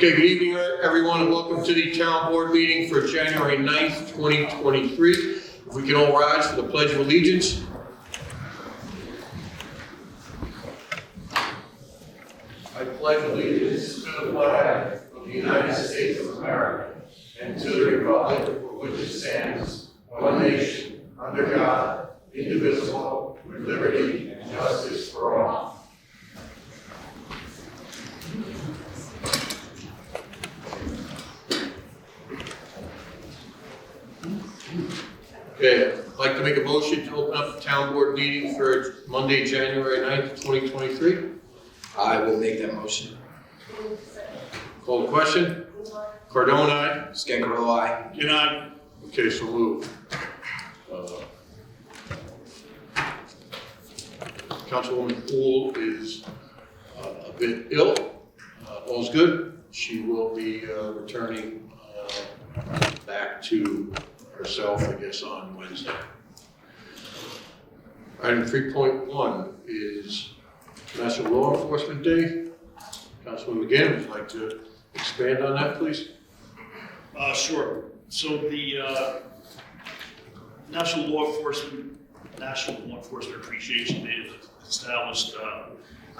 Okay, good evening, everyone, and welcome to the town board meeting for January 9th, 2023. If we can all rise for the Pledge of Allegiance. I pledge allegiance to the flag of the United States of America and to the republic for which it stands, one nation, under God, indivisible, with liberty and justice for all. Okay, I'd like to make a motion to open up the town board meeting for Monday, January 9th, 2023. I will make that motion. Call the question. Cardone, aye. Scangarello, aye. Good aye. Okay, so moved. Councilwoman Poole is a bit ill. All's good. She will be returning back to herself, I guess, on Wednesday. Item 3.1 is National Law Enforcement Day. Councilman McGinn, would you like to expand on that, please? Sure. So the National Law Enforcement Appreciation Day was established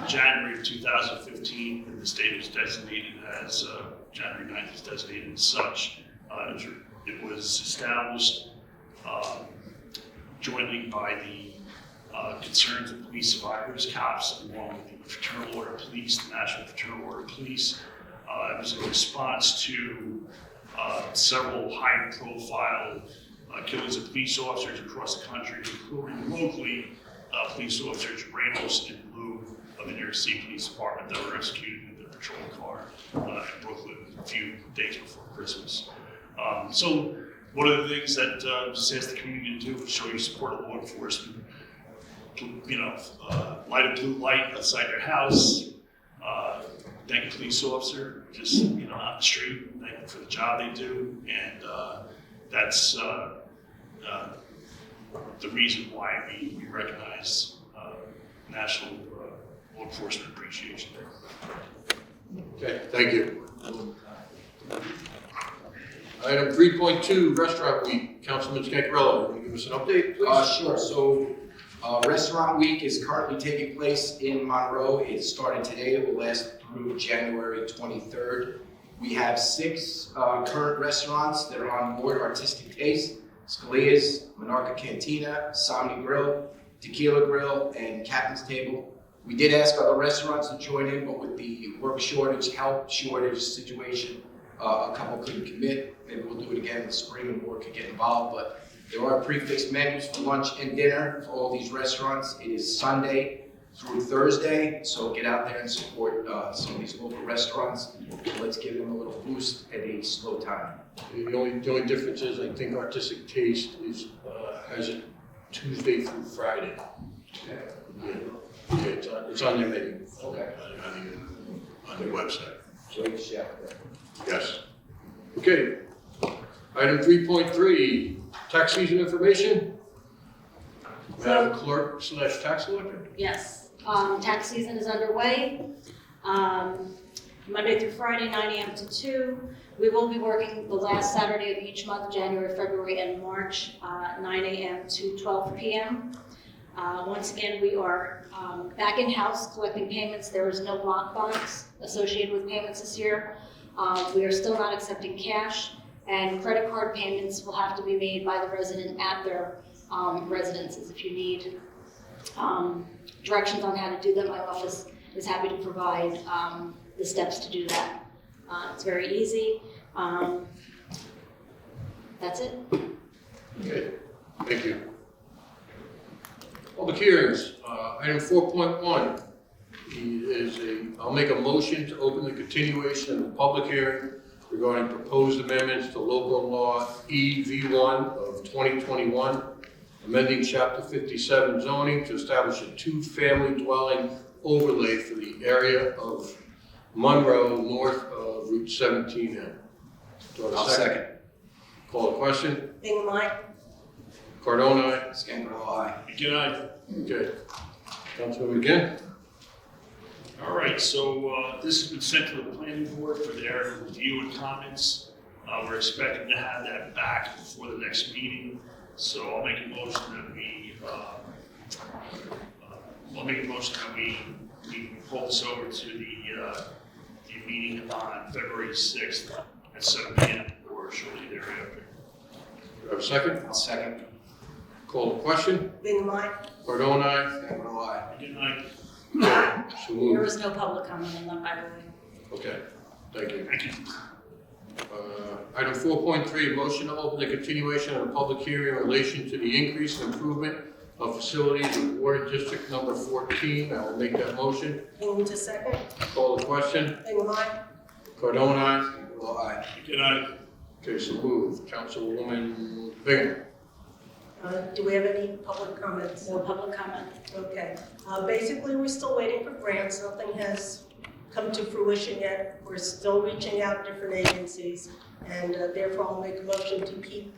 January of 2015, and this date is designated as January 9th is designated as such. It was established jointly by the Concerns of Police Survivors, COPS, along with the Fraternal Order of Police, the National Fraternal Order of Police. It was in response to several high-profile killings of police officers across the country, including locally police officers Ramos and Blue of the New York City Police Department that were executed in their patrol car in Brooklyn a few days before Christmas. So one of the things that just ask the community to do is show your support of law enforcement. Light a blue light outside your house. Thank a police officer, just on the street. Thank them for the job they do, and that's the reason why we recognize National Law Enforcement Appreciation Day. Okay, thank you. Item 3.2, Restaurant Week. Councilman Scangarello, can you give us an update, please? Sure. So Restaurant Week is currently taking place in Monroe. It started today. It will last through January 23rd. We have 6 current restaurants that are on board: Artistic Taste, Scalia's, Monarca Cantina, Somni Grill, Tequila Grill, and Captain's Table. We did ask other restaurants to join in, but with the work shortage, help shortage situation, a couple couldn't commit. Maybe we'll do it again in the spring and more could get involved, but there are prefixed menus for lunch and dinner for all these restaurants. It is Sunday through Thursday, so get out there and support some of these local restaurants. Let's give them a little boost at a slow time. The only difference is I think Artistic Taste has it Tuesday through Friday. Yeah, it's on their menu. Okay. On the website. Great chef there. Yes. Okay. Item 3.3, tax season information. Madam Clerk / Tax Collector. Yes, tax season is underway. Monday through Friday, 9 a.m. to 2. We will be working the last Saturday of each month, January, February, and March, 9 a.m. to 12 p.m. Once again, we are back in-house collecting payments. There is no lockbox associated with payments this year. We are still not accepting cash, and credit card payments will have to be made by the resident at their residences. If you need directions on how to do them, my office is happy to provide the steps to do that. It's very easy. That's it. Okay, thank you. Public hearings, item 4.1 I'll make a motion to open the continuation of the public hearing regarding proposed amendments to local law EV1 of 2021, amending chapter 57 zoning to establish a 2-family dwelling overlay for the area of Monroe north of Route 17N. I'll second. Call the question. Bingham, aye. Cardone, aye. Scangarello, aye. Good night. Okay. Councilman McGinn. All right, so this has been sent to the planning board for their review and comments. We're expecting to have that back before the next meeting. So I'll make a motion that we pull this over to the meeting on February 6th at 7 p.m. or shortly thereafter. Do I have a second? I'll second. Call the question. Bingham, aye. Cardone, aye. Kangaroo, aye. Good night. Okay, so There moved. was no public comment on that, by the way. Okay, thank you. Thank you. Item 4.3, motion to open the continuation of a public hearing in relation to the increase and improvement of facilities in Water District Number 14. I will make that motion. Bingham to second. Call the question. Bingham, aye. Cardone, aye. Kangaroo, aye. Good night. Okay, so moved. Councilwoman Bingham. Do we have any public comments? No public comment. Okay. Basically, we're still waiting for grants. Nothing has come to fruition yet. We're still reaching out to different agencies, and therefore I'll make a motion to keep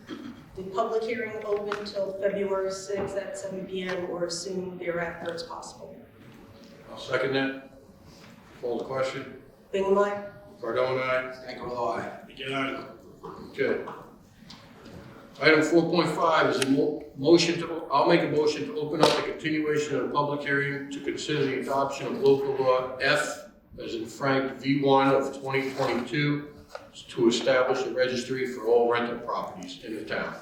the public hearing open until February 6th at 7 p.m. or as soon thereafter as possible. I'll second that. Call the question. Bingham, aye. Cardone, aye. Kangaroo, aye. Good night. Okay. Item 4.5 is a motion to, I'll make a motion to open up the continuation of the public hearing to consider the adoption of local law F, as in Frank, V1 of 2022, to establish a registry for all rental properties in the town.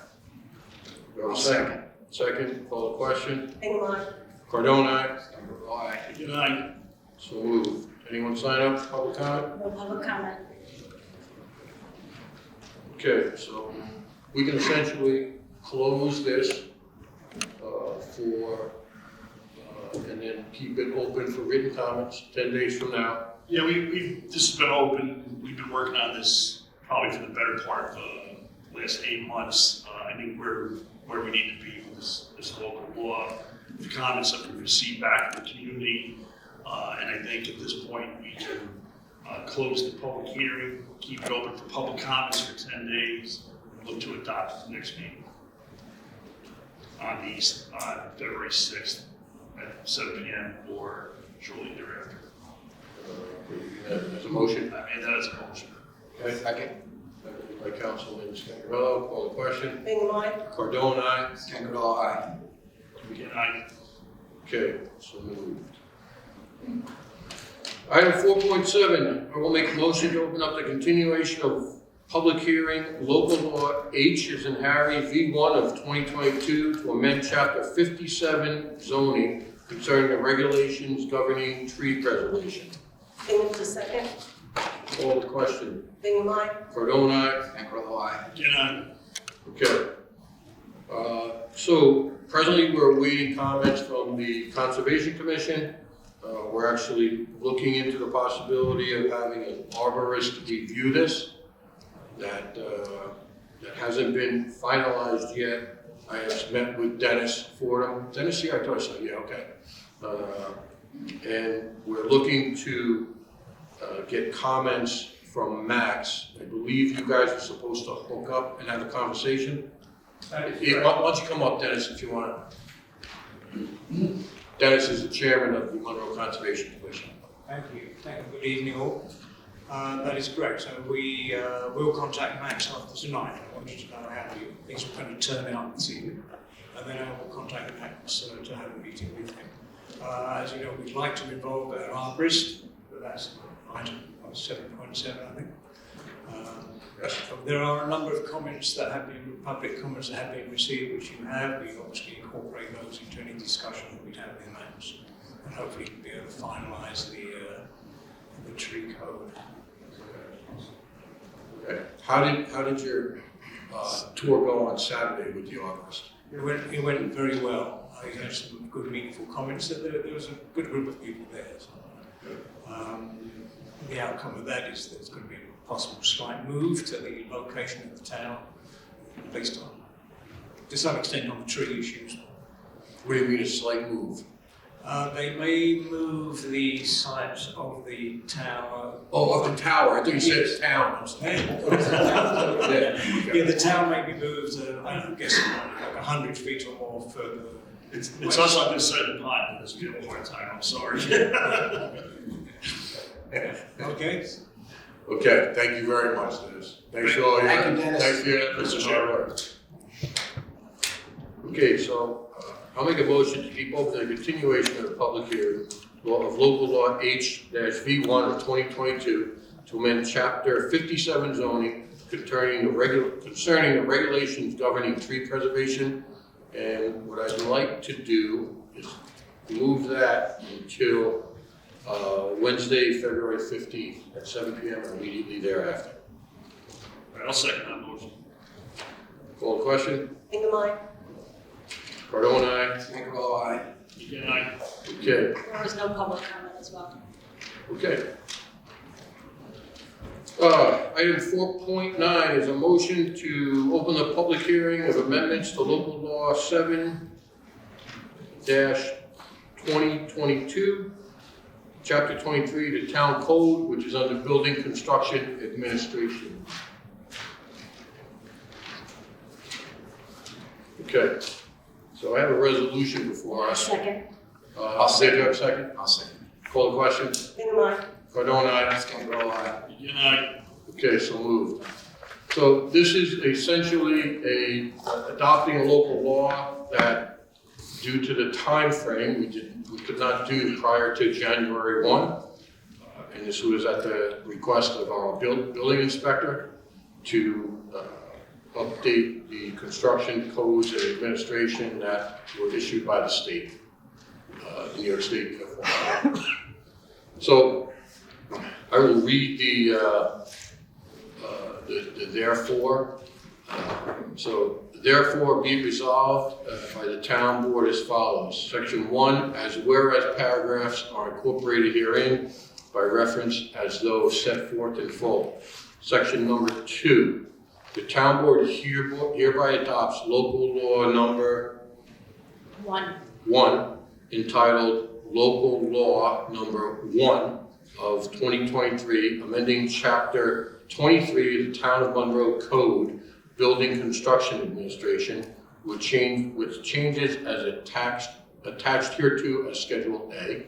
Do I have a I'll second? Second, call the question. Bingham, aye. Cardone, aye. Kangaroo, aye. Good night. So moved. Anyone sign up for public comment? No public comment. Okay, so we can essentially close this and then keep it open for written comments 10 days from now. Yeah, this has been open. We've been working on this probably for the better part of the last 8 months. I think we're where we need to be with this local law. The comments that we've received back from the community, and I think at this point we can close the public hearing, keep it open for public comments for 10 days, and look to adopt at the next meeting on February 6th at 7 p.m. or shortly thereafter. There's a motion. I made that as a motion. Okay. Second. Seconded by Councilman Scangarello. Call the question. Bingham, aye. Cardone, aye. Kangaroo, aye. Good night. Okay, so moved. Item 4.7, I will make a motion to open up the continuation of public hearing, local law H as in Harry, V1 of 2022 to amend Chapter 57 zoning concerning the regulations governing tree preservation. Bingham to second. Call the question. Bingham, aye. Cardone, aye. Kangaroo, aye. Good night. Okay. So presently, we're awaiting comments from the Conservation Commission. We're actually looking into the possibility of having an arborist review this. That hasn't been finalized yet. I have met with Dennis Fordham. Dennis here? I thought I said, yeah, okay. And we're looking to get comments from Max. I believe you guys are supposed to hook up and have a conversation. Yeah, why don't you come up, Dennis, if you want. Dennis is the chairman of the Monroe Conservation Commission. Thank you. Good evening all. That is correct. So we will contact Max after tonight. I want you to know how things are going to turn out this evening. And then I will contact Max to have a meeting with him. As you know, we'd like to involve an arborist, but that's item 7.7, I think. There are a number of comments that have been, public comments that have been received, which you have. We obviously incorporate those into any discussion that we'd have with Max. And hopefully be able to finalise the tree code. Okay. How did your tour go on Saturday with the arborist? It went very well. I had some good, meaningful comments. There was a good group of people there. So, the outcome of that is there's going to be a possible slight move to the location of the town, based on, to some extent, on the tree issues. What do you mean a slight move? They may move the site of the tower. Oh, of the tower. I thought you said town. I'm sorry. Yeah, the town may be moved, I guess, like 100 feet or more further. It's us on this side of the pond, because we have a hard time, I'm sorry. Okay? Okay, thank you very much, Dennis. Thanks for all your, Thank you, Dennis. thanks for your efforts and hard work. Okay, so I'll make a motion to keep open the continuation of the public hearing of local law H-V1 of 2022 to amend chapter 57 zoning concerning the regulations governing tree preservation. And what I'd like to do is move that until Wednesday, February 15th at 7 p.m. and immediately thereafter. All right, I'll second that motion. Call the question? Hingham, aye. Cardone, aye. Cancarella, aye. Again, I, Okay, There was no public comment as well. okay. Item 4.9 is a motion to open the public hearing of amendments to local law 7-2022, chapter 23, the town code, which is under building construction administration. Okay, so I have a resolution before us. Second. I'll Dave, you have a second? I'll second. Call the question. Hingham, aye. Cardone, aye. Cancarella, aye. again, I, Okay, so moved. So this is essentially adopting a local law that, due to the time frame, we could not do prior to January 1. And this was at the request of our building inspector to update the construction codes and administration that were issued by the state, New York State. So I will read the therefore. So therefore be it resolved by the town board as follows. Section 1, as whereas paragraphs are incorporated herein by reference as though set forth in full. Section number 2, the town board hereby adopts local law number 1. 1, entitled Local Law Number 1 of 2023, amending Chapter 23 of the Town of Monroe Code, Building Construction Administration, with changes as attached hereto as Schedule A.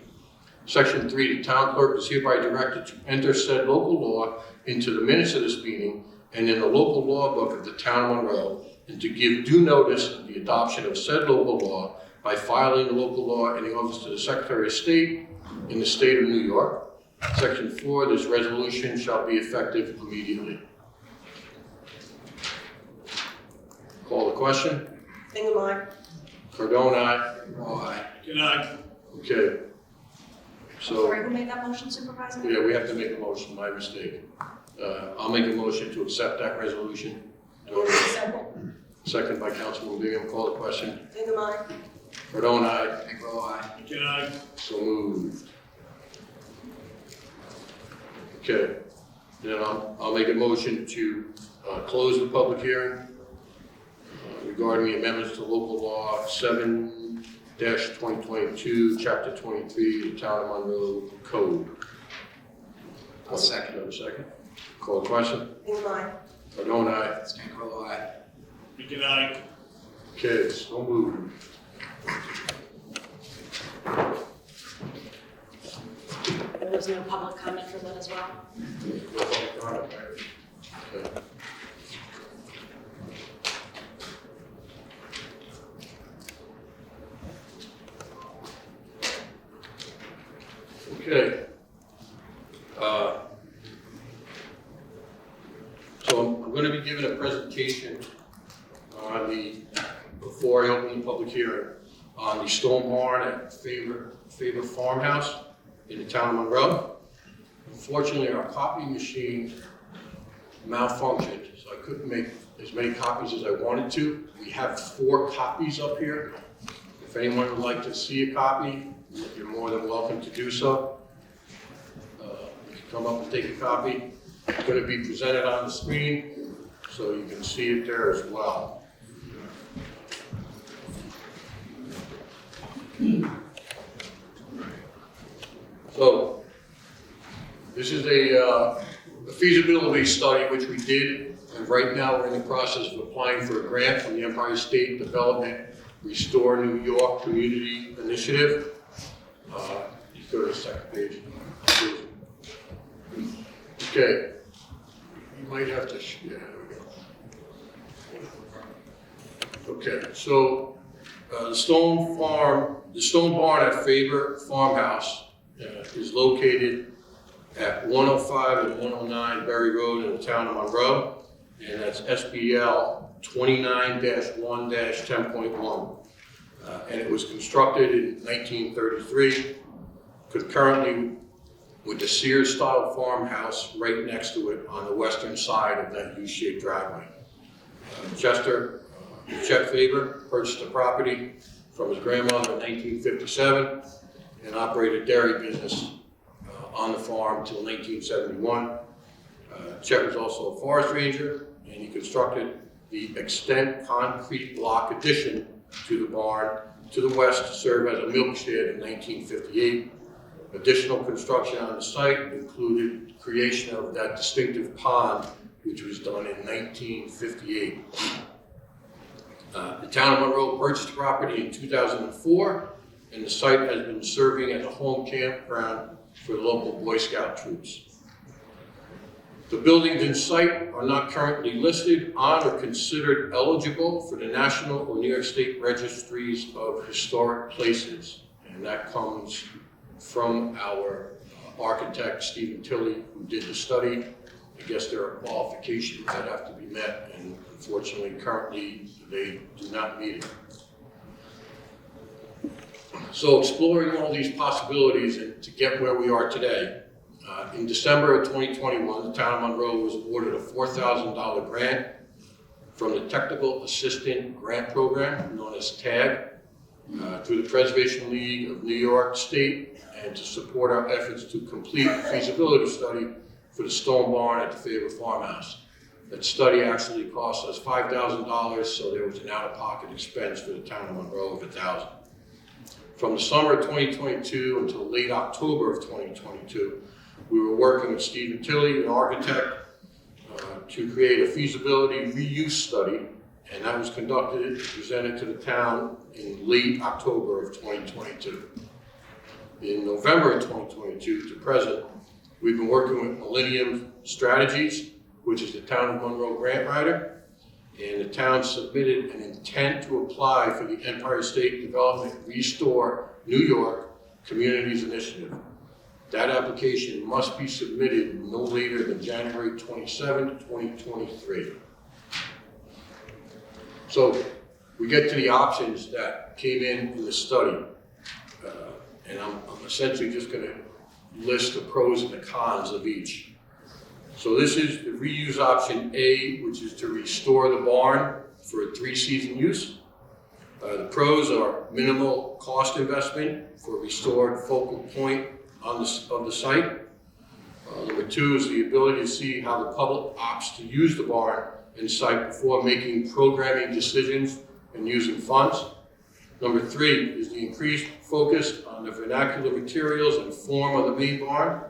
Section 3, the town clerk is hereby directed to enter said local law into the minutes of this meeting and in the local law book of the town of Monroe, and to give due notice of the adoption of said local law by filing the local law in the office of the Secretary of State in the state of New York. Section 4, this resolution shall be effective immediately. Call the question. Hingham, aye. Cardone, aye. Cancarella, aye. again, I, Okay. So, Sorry, who made that motion, Supervisor? yeah, we have to make a motion, my mistake. I'll make a motion to accept that resolution. Hingham, second. Second by Councilman Bingham. Call the question. Hingham, aye. Cardone, aye. Cancarella, aye. again, I, So moved. Okay, then I'll make a motion to close the public hearing regarding the amendments to local law 7-2022, chapter 23, the Town of Monroe Code. I'll second. Have a second? Call the question? Hingham, aye. Cardone, aye. Cancarella, aye. again, I, Okay, so moved. There was no public comment for that as well. Okay. Okay. So I'm going to be giving a presentation on before I open the public hearing, on the stone barn at Favor Farmhouse in the town of Monroe. Unfortunately, our copy machine malfunctioned, so I couldn't make as many copies as I wanted to. We have 4 copies up here. If anyone would like to see a copy, you're more than welcome to do so. You can come up and take a copy. It's going to be presented on the screen, so you can see it there as well. So, this is a feasibility study which we did, and right now we're in the process of applying for a grant from the Empire State Development Restore New York Community Initiative. You go to the second page, please. Okay. You might have to, yeah, there we go. Okay, so the stone barn at Faber Farmhouse is located at 105 and 109 Berry Road in the town of Monroe, and that's SBL 29-1-10.1. And it was constructed in 1933, concurrently with the Sears-style farmhouse right next to it on the western side of that U-shaped driveway. Chet Faber purchased the property from his grandmother in 1957 and operated a dairy business on the farm until 1971. Chet was also a forest ranger, and he constructed the extent concrete block addition to the barn to the west to serve as a milk shed in 1958. Additional construction on the site included creation of that distinctive pond, which was done in 1958. The town of Monroe purchased the property in 2004, and the site has been serving as a home campground for the local Boy Scout troops. The buildings in site are not currently listed on or considered eligible for the National or New York State Registries of Historic Places, and that comes from our architect, Stephen Tilley, who did the study. I guess there are qualifications that have to be met, and unfortunately, currently, they do not meet it. So exploring all these possibilities and to get where we are today, in December of 2021, the town of Monroe was awarded a $4,000 grant from the Technical Assistant Grant Program, known as TAG, through the Preservation League of New York State, and to support our efforts to complete a feasibility study for the stone barn at the Faber Farmhouse. That study actually cost us $5,000, so there was an out-of-pocket expense for the town of Monroe of $1,000. From the summer of 2022 until late October of 2022, we were working with Stephen Tilley, an architect, to create a feasibility reuse study, and that was conducted and presented to the town in late October of 2022. In November of 2022 to present, we've been working with Millennium Strategies, which is the town of Monroe grant writer, and the town submitted an intent to apply for the Empire State Development Restore New York Communities Initiative. That application must be submitted no later than January 27, 2023. So we get to the options that came in the study, and I'm essentially just going to list the pros and the cons of each. So this is the reuse option A, which is to restore the barn for a 3-season use. The pros are minimal cost investment for a restored focal point of the site. Number 2 is the ability to see how the public opts to use the barn and site before making programming decisions and using funds. Number 3 is the increased focus on the vernacular materials and form of the main barn.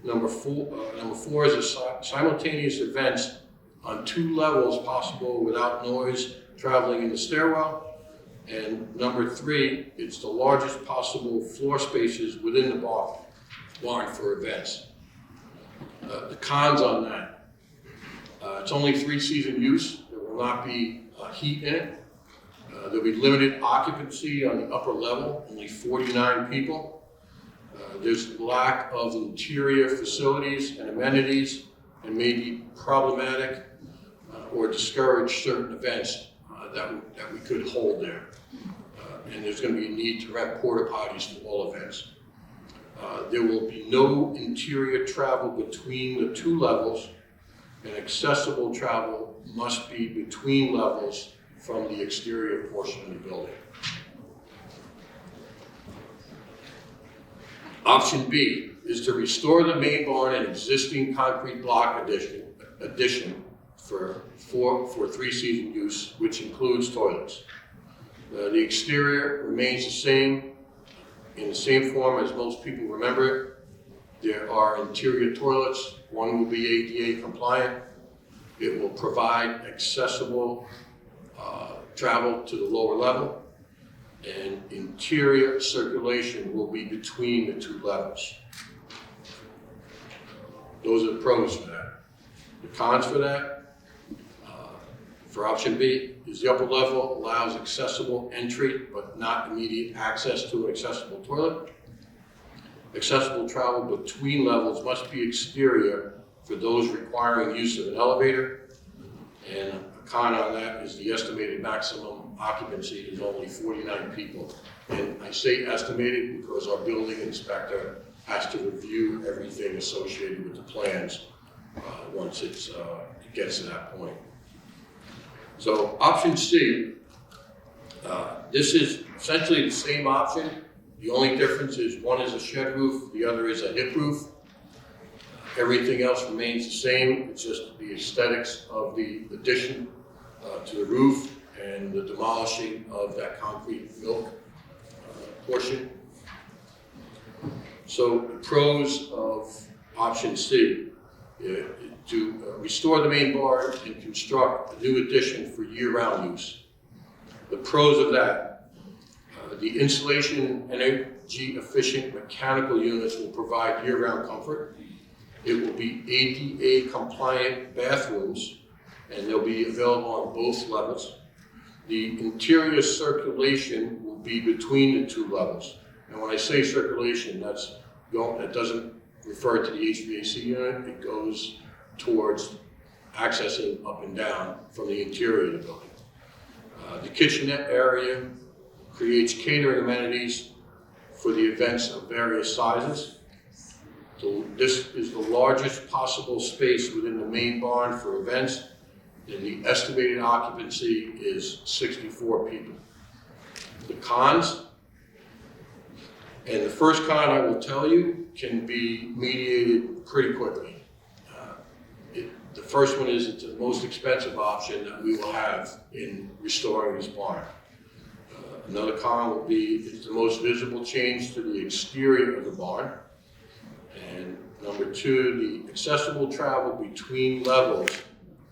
Number four is the simultaneous events on 2 levels possible without noise traveling in the stairwell. And number 3, it's the largest possible floor spaces within the barn for events. The cons on that, it's only 3-season use. There will not be heat in it. There'll be limited occupancy on the upper level, only 49 people. There's lack of interior facilities and amenities, and may be problematic or discourage certain events that we could hold there. And there's going to be a need to rent porta potties for all events. There will be no interior travel between the 2 levels, and accessible travel must be between levels from the exterior portion of the building. Option B is to restore the main barn and existing concrete block addition for 3-season use, which includes toilets. The exterior remains the same, in the same form as most people remember it. There are interior toilets. One will be ADA compliant. It will provide accessible travel to the lower level, and interior circulation will be between the 2 levels. Those are the pros for that. The cons for that, for option B, is the upper level allows accessible entry but not immediate access to an accessible toilet. Accessible travel between levels must be exterior for those requiring use of an elevator. And a con on that is the estimated maximum occupancy is only 49 people. And I say estimated because our building inspector has to review everything associated with the plans once it gets to that point. So option C, this is essentially the same option. The only difference is one is a shed roof, the other is a hip roof. Everything else remains the same. It's just the aesthetics of the addition to the roof and the demolishing of that concrete milk portion. So the pros of option C, to restore the main barn and construct a new addition for year-round use. The pros of that, the insulation and energy-efficient mechanical units will provide year-round comfort. It will be ADA-compliant bathrooms, and they'll be available on both levels. The interior circulation will be between the two levels. And when I say circulation, that doesn't refer to the HVAC unit. It goes towards accessing up and down from the interior of the building. The kitchenette area creates catering amenities for the events of various sizes. So this is the largest possible space within the main barn for events, and the estimated occupancy is 64 people. The cons, and the first con I will tell you can be mediated pretty quickly. The first one is it's the most expensive option that we will have in restoring this barn. Another con will be it's the most visible change to the exterior of the barn. And number two, the accessible travel between levels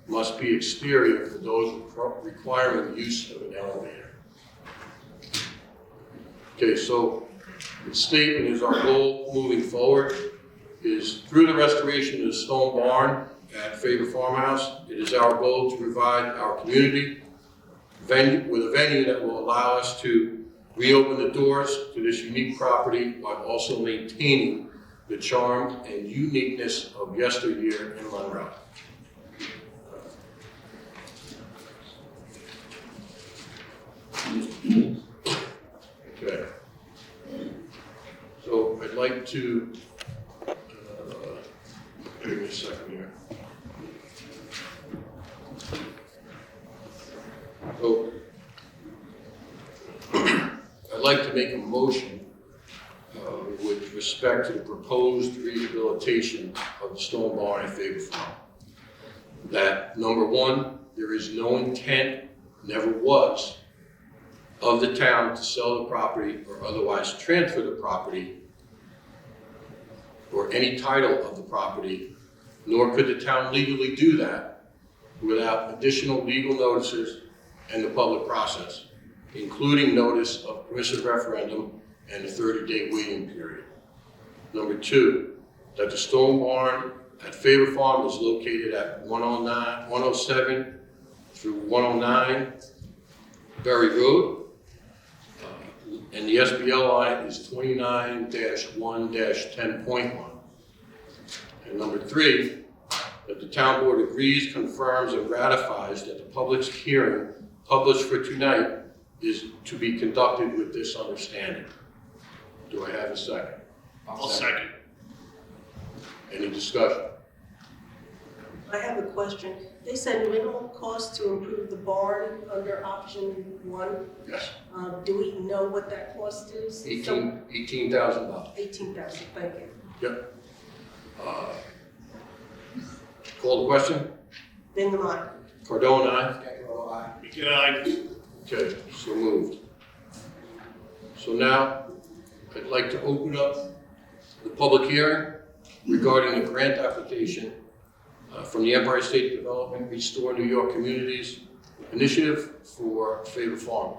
must be exterior for those requiring the use of an elevator. Okay, so the statement is our goal moving forward is through the restoration of the stone barn at Faber Farmhouse, it is our goal to provide our community with a venue that will allow us to reopen the doors to this unique property while also maintaining the charm and uniqueness of yesteryear in Monroe. Okay. So I'd like to, give me a second here. So I'd like to make a motion with respect to the proposed rehabilitation of the stone barn at Faber Farm. That number one, there is no intent, never was, of the town to sell the property or otherwise transfer the property or any title of the property, nor could the town legally do that without additional legal notices and the public process, including notice of permissive referendum and a 30-day waiting period. Number two, that the stone barn at Faber Farm is located at 107 through 109 Berry Road, and the SBL line is 29-1-10.1. And number three, that the town board agrees, confirms, and ratifies that the public hearing published for tonight is to be conducted with this understanding. Do I have a second? I'll second. Any discussion? I have a question. They said minimal cost to improve the barn under option one. Yes. Do we know what that cost is? $18,000. $18,000, thank you. Yep. Call the question? Bingham, aye. Cardone, aye. Good night. Okay, so moved. So now, I'd like to open up the public hearing regarding the grant application from the Empire State Development Restore New York Communities Initiative for Faber Farm.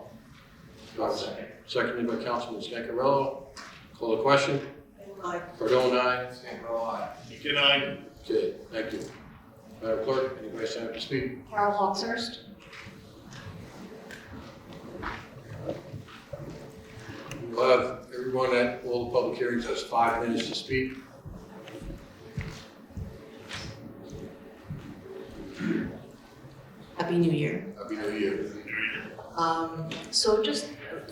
Seconded by Councilman Scancarello. Call the question. Bingham, aye. Cardone, aye. Good night. Okay, thank you. Madam Clerk, anybody sign up to speak? Carol Hawkshurst. We'll have everyone at all the public hearings has 5 minutes to speak. Happy New Year. Happy New Year. So just,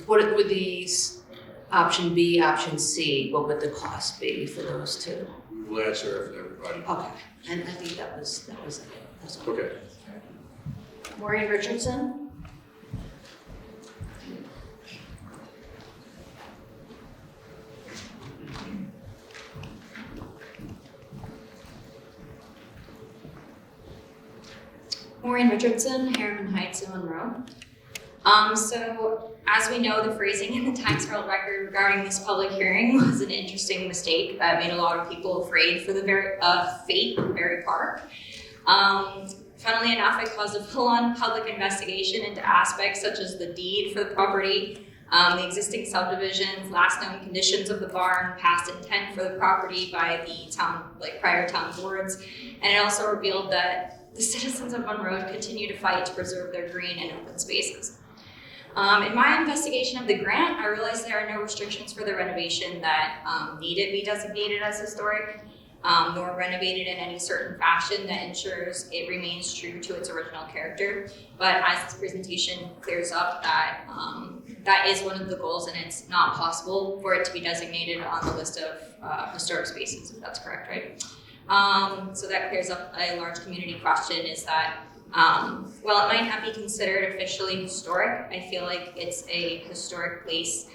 what would these, option B, option C, what would the cost be for those two? We will answer after everybody. Okay, and I think that was it. That's all. Okay. Maureen Richardson. Maureen Richardson, Harriman Heights in Monroe. So as we know, the phrasing in the Times Herald record regarding this public hearing was an interesting mistake that made a lot of people afraid for the fate of Berry Park. Funnily enough, it caused a full-on public investigation into aspects such as the deed for the property, the existing subdivisions, last known conditions of the barn, past intent for the property by the town, prior town boards, and it also revealed that the citizens of Monroe continue to fight to preserve their green and open spaces. In my investigation of the grant, I realized there are no restrictions for the renovation that need to be designated as historic, nor renovated in any certain fashion that ensures it remains true to its original character. But as this presentation clears up, that that is one of the goals, and it's not possible for it to be designated on the list of historic spaces, if that's correct, right? So that clears up a large community question, is that while it might not be considered officially historic, I feel like it's a historic place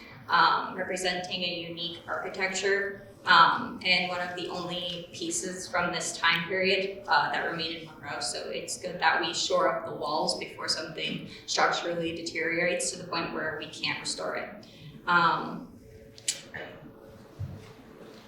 representing a unique architecture and one of the only pieces from this time period that remain in Monroe. So it's good that we shore up the walls before something structurally deteriorates to the point where we can't restore it.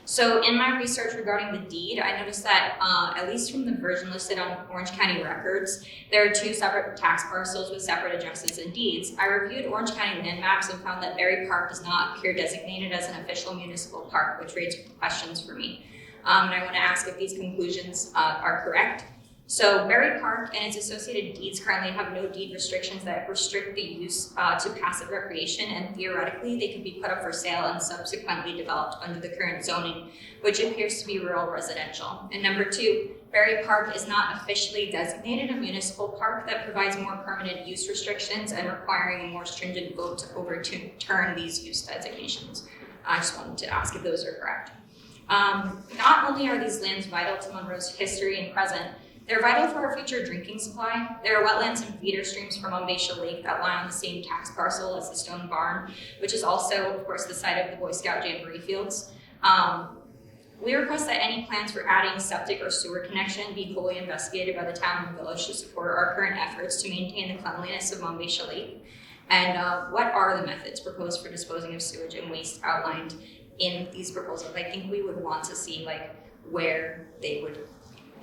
So in my research regarding the deed, I noticed that at least from the version listed on Orange County records, there are 2 separate tax parcels with separate addresses and deeds. I reviewed Orange County land maps and found that Berry Park does not appear designated as an official municipal park, which raised questions for me. And I want to ask if these conclusions are correct. So Berry Park and its associated deeds currently have no deed restrictions that restrict the use to passive recreation, and theoretically they could be put up for sale and subsequently developed under the current zoning, which appears to be rural residential. And number 2, Berry Park is not officially designated a municipal park that provides more permanent use restrictions and requiring a more stringent vote to overturn these use designations. I just wanted to ask if those are correct. Not only are these lands vital to Monroe's history and present, they're vital for our future drinking supply. There are wetlands and feeder streams from Umbaisha Lake that lie on the same tax parcel as the stone barn, which is also, of course, the site of the Boy Scout Jamboree fields. We request that any plans for adding septic or sewer connection be fully investigated by the town and village to support our current efforts to maintain the cleanliness of Umbaisha Lake. And what are the methods proposed for disposing of sewage and waste outlined in these proposals? I think we would want to see where they would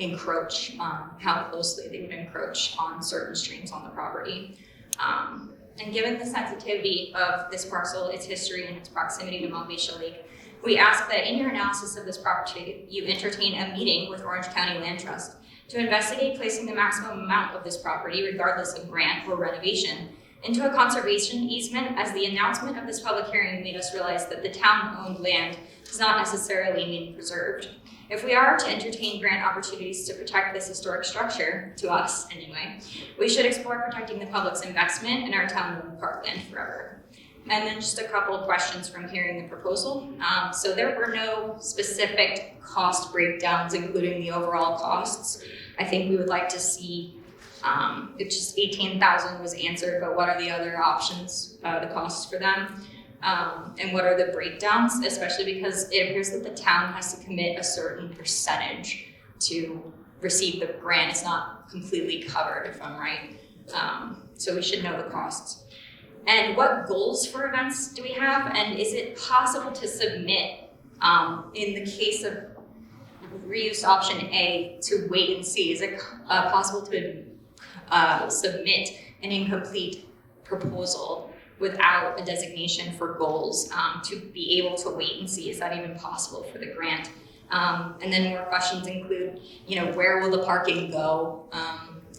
encroach, how closely they would encroach on certain streams on the property. And given the sensitivity of this parcel, its history, and its proximity to Umbaisha Lake, we ask that in your analysis of this property, you entertain a meeting with Orange County Land Trust to investigate placing the maximum amount of this property, regardless of grant or renovation, into a conservation easement, as the announcement of this public hearing made us realize that the town-owned land does not necessarily mean preserved. If we are to entertain grant opportunities to protect this historic structure, to us anyway, we should explore protecting the public's investment in our town-owned parkland forever. And then just a couple of questions from hearing the proposal. So there were no specific cost breakdowns, including the overall costs. I think we would like to see, if just $18,000 was answered, but what are the other options, the costs for them? And what are the breakdowns, especially because it appears that the town has to commit a certain percentage to receive the grant. It's not completely covered, if I'm right. So we should know the costs. And what goals for events do we have? And is it possible to submit, in the case of reuse option A, to wait and see? Is it possible to submit an incomplete proposal without a designation for goals, to be able to wait and see? Is that even possible for the grant? And then more questions include, where will the parking go?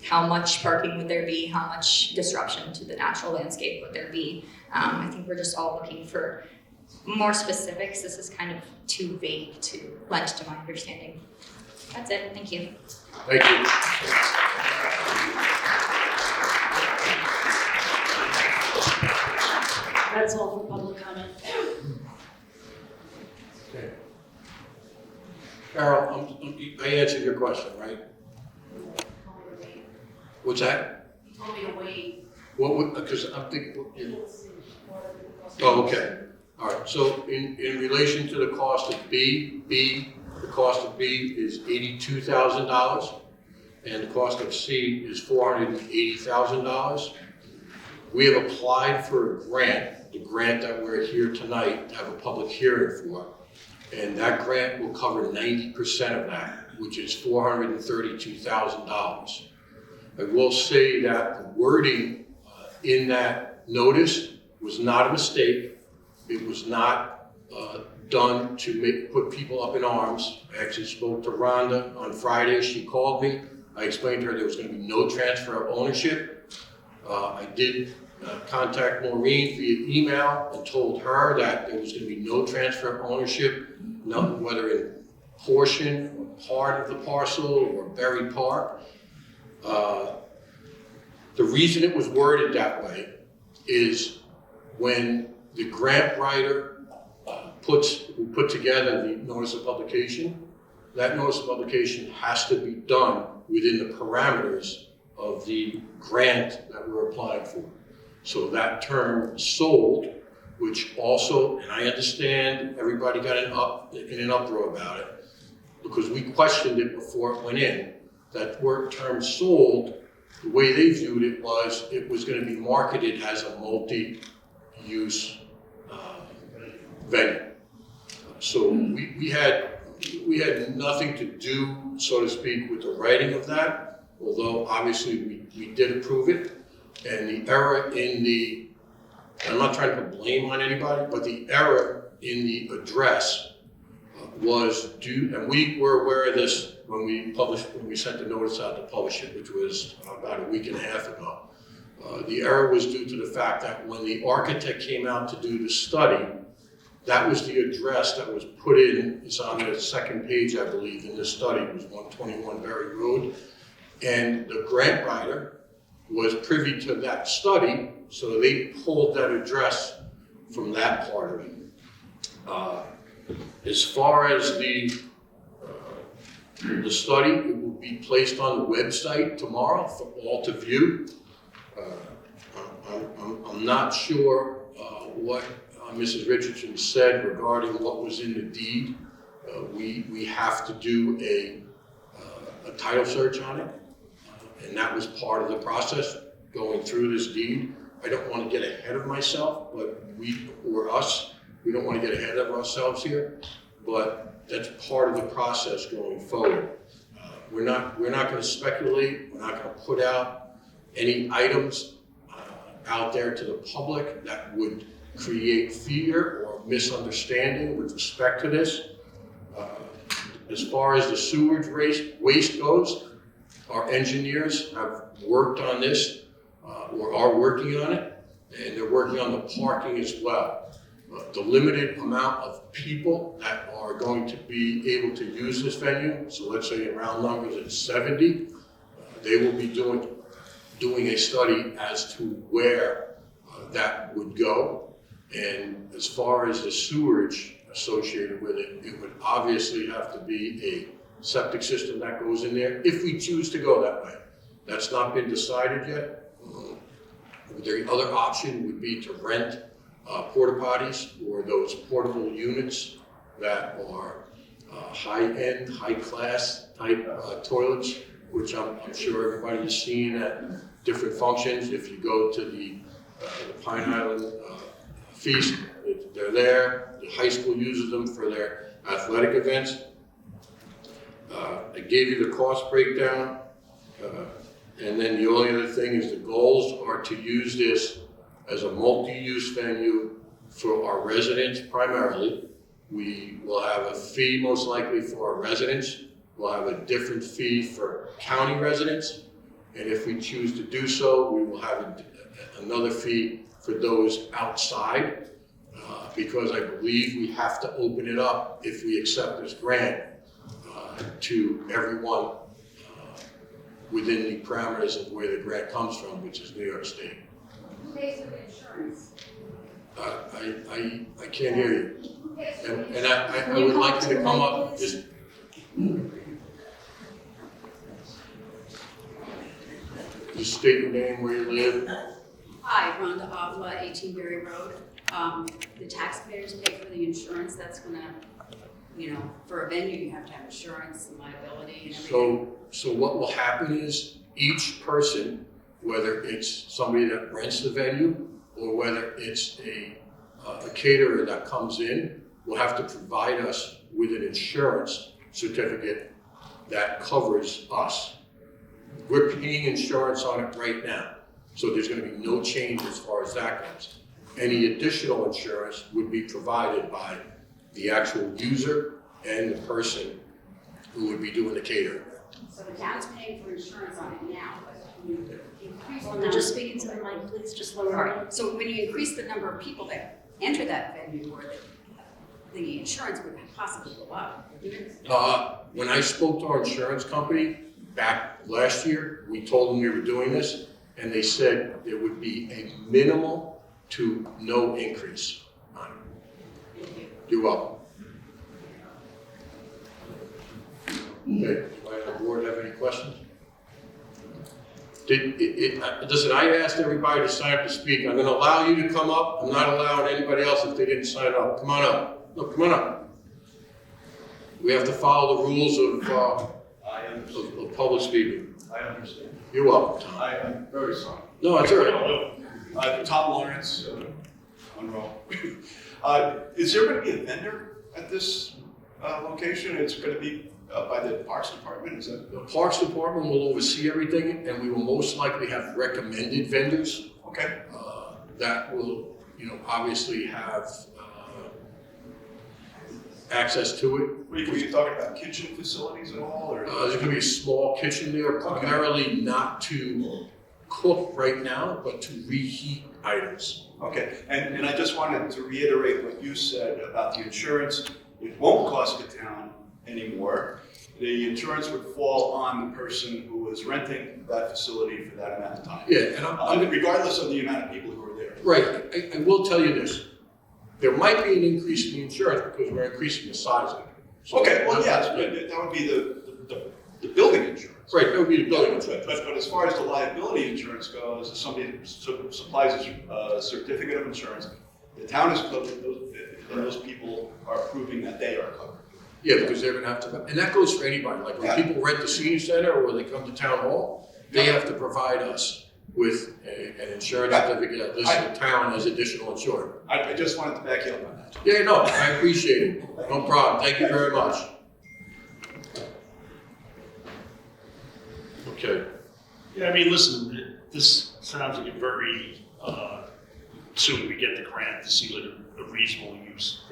How much parking would there be? How much disruption to the natural landscape would there be? I think we're just all looking for more specifics. This is kind of too vague to lend to my understanding. That's it. Thank you. Thank you. That's all for public comment. Okay. Carol, I answered your question, right? What's that? Told me to wait. What would, because I'm thinking, oh, okay. All right, so in relation to the cost of B, the cost of B is $82,000, and the cost of C is $480,000. We have applied for a grant, the grant that we're here tonight to have a public hearing for, and that grant will cover 90% of that, which is $432,000. I will say that the wording in that notice was not a mistake. It was not done to put people up in arms. I actually spoke to Rhonda on Friday. She called me. I explained to her there was going to be no transfer of ownership. I did contact Maureen via email and told her that there was going to be no transfer of ownership, whether in portion or part of the parcel or buried part. The reason it was worded that way is when the grant writer put together the notice of publication, that notice of publication has to be done within the parameters of the grant that we're applying for. So that term sold, which also, and I understand everybody got in an uproar about it, because we questioned it before it went in. That word term sold, the way they viewed it was going to be marketed as a multi-use venue. So we had nothing to do, so to speak, with the writing of that, although obviously we did approve it. And the error in I'm not trying to put blame on anybody, but the error in the address was due, and we were aware of this when we sent the notice out to publish it, which was about a week and a half ago. The error was due to the fact that when the architect came out to do the study, that was the address that was put in. It's on the second page, I believe, in this study. It was 121 Berry Road. And the grant writer was privy to that study, so they pulled that address from that part of it. As far as the study, it will be placed on the website tomorrow for all to view. I'm not sure what Mrs. Richardson said regarding what was in the deed. We have to do a title search on it, and that was part of the process going through this deed. I don't want to get ahead of myself, but we don't want to get ahead of ourselves here, but that's part of the process going forward. We're not going to speculate. We're not going to put out any items out there to the public that would create fear or misunderstanding with respect to this. As far as the sewage waste goes, our engineers have worked on this or are working on it, and they're working on the parking as well. The limited amount of people that are going to be able to use this venue, so let's say in round numbers it's 70, they will be doing a study as to where that would go. And as far as the sewerage associated with it, it would obviously have to be a septic system that goes in there if we choose to go that way. That's not been decided yet. The other option would be to rent porta potties or those portable units that are high-end, high-class type toilets, which I'm sure everybody has seen at different functions. If you go to the Pine Island Feast, they're there. The high school uses them for their athletic events. I gave you the cost breakdown. And then the only other thing is the goals are to use this as a multi-use venue for our residents primarily, We will have a fee most likely for our residents. We'll have a different fee for county residents. And if we choose to do so, we will have another fee for those outside. Because I believe we have to open it up if we accept this grant to everyone within the parameters of where the grant comes from, which is New York State. Who pays for the insurance? I can't hear you. Who pays for the And I would like you to come up, just. Just state your name, where you live. Hi, Rhonda Avila, 18 Berry Road. The taxpayers pay for the insurance, that's gonna, for a venue, you have to have insurance and liability and everything. So what will happen is each person, whether it's somebody that rents the venue or whether it's a caterer that comes in, will have to provide us with an insurance certificate that covers us. We're paying insurance on it right now, so there's gonna be no change as far as that goes. Any additional insurance would be provided by the actual user and the person who would be doing the catering. So the town's paying for insurance on it now, but when you increase the Well, number. just speaking to the mic, please, just lower All it. right, so when you increase the number of people that enter that venue, or the insurance would possibly go up. When I spoke to our insurance company back last year, we told them we were doing this, and they said there would be a minimal to no increase on it. You're welcome. Okay, do the board have any questions? Listen, I asked everybody to sign up to speak. I'm gonna allow you to come up. I'm not allowing anybody else if they didn't sign up. Come on up. Look, come on up. We have to follow the rules of public speaking. I understand. You're welcome, Tom. I'm very sorry. No, it's all right. Tom Lawrence, Monroe. Is there going to be a vendor at this location? It's going to be by the Parks Department, is that? The Parks Department will oversee everything, and we will most likely have recommended vendors Okay. that will, obviously have access to it. Were you talking about kitchen facilities at all, or? There's gonna be a small kitchen there, primarily not to cook right now, but to reheat items. Okay, and I just wanted to reiterate what you said about the insurance. It won't cost the town anymore. The insurance would fall on the person who was renting that facility for that amount of time. Yeah, and I'm Regardless of the amount of people who are there. right, I will tell you this. There might be an increase in the insurance because we're increasing the size of it. So- Okay, well, yes, that would be the building insurance. Right, that would be the building insurance. But as far as the liability insurance goes, if somebody supplies a certificate of insurance, the town is covered, and those people are proving that they are covered. Yeah, because they're gonna have to, and that goes for anybody, like when Yeah. people rent the senior center or they come to town hall, they have to provide us with an insurance Right. certificate that lists the town as additional insured. I just wanted to back you up on that. Yeah, no, I appreciate it, no problem, thank you very much. Okay, Yeah, I mean, listen, this sounds like a very, assuming we get the grant, this seems like a reasonable use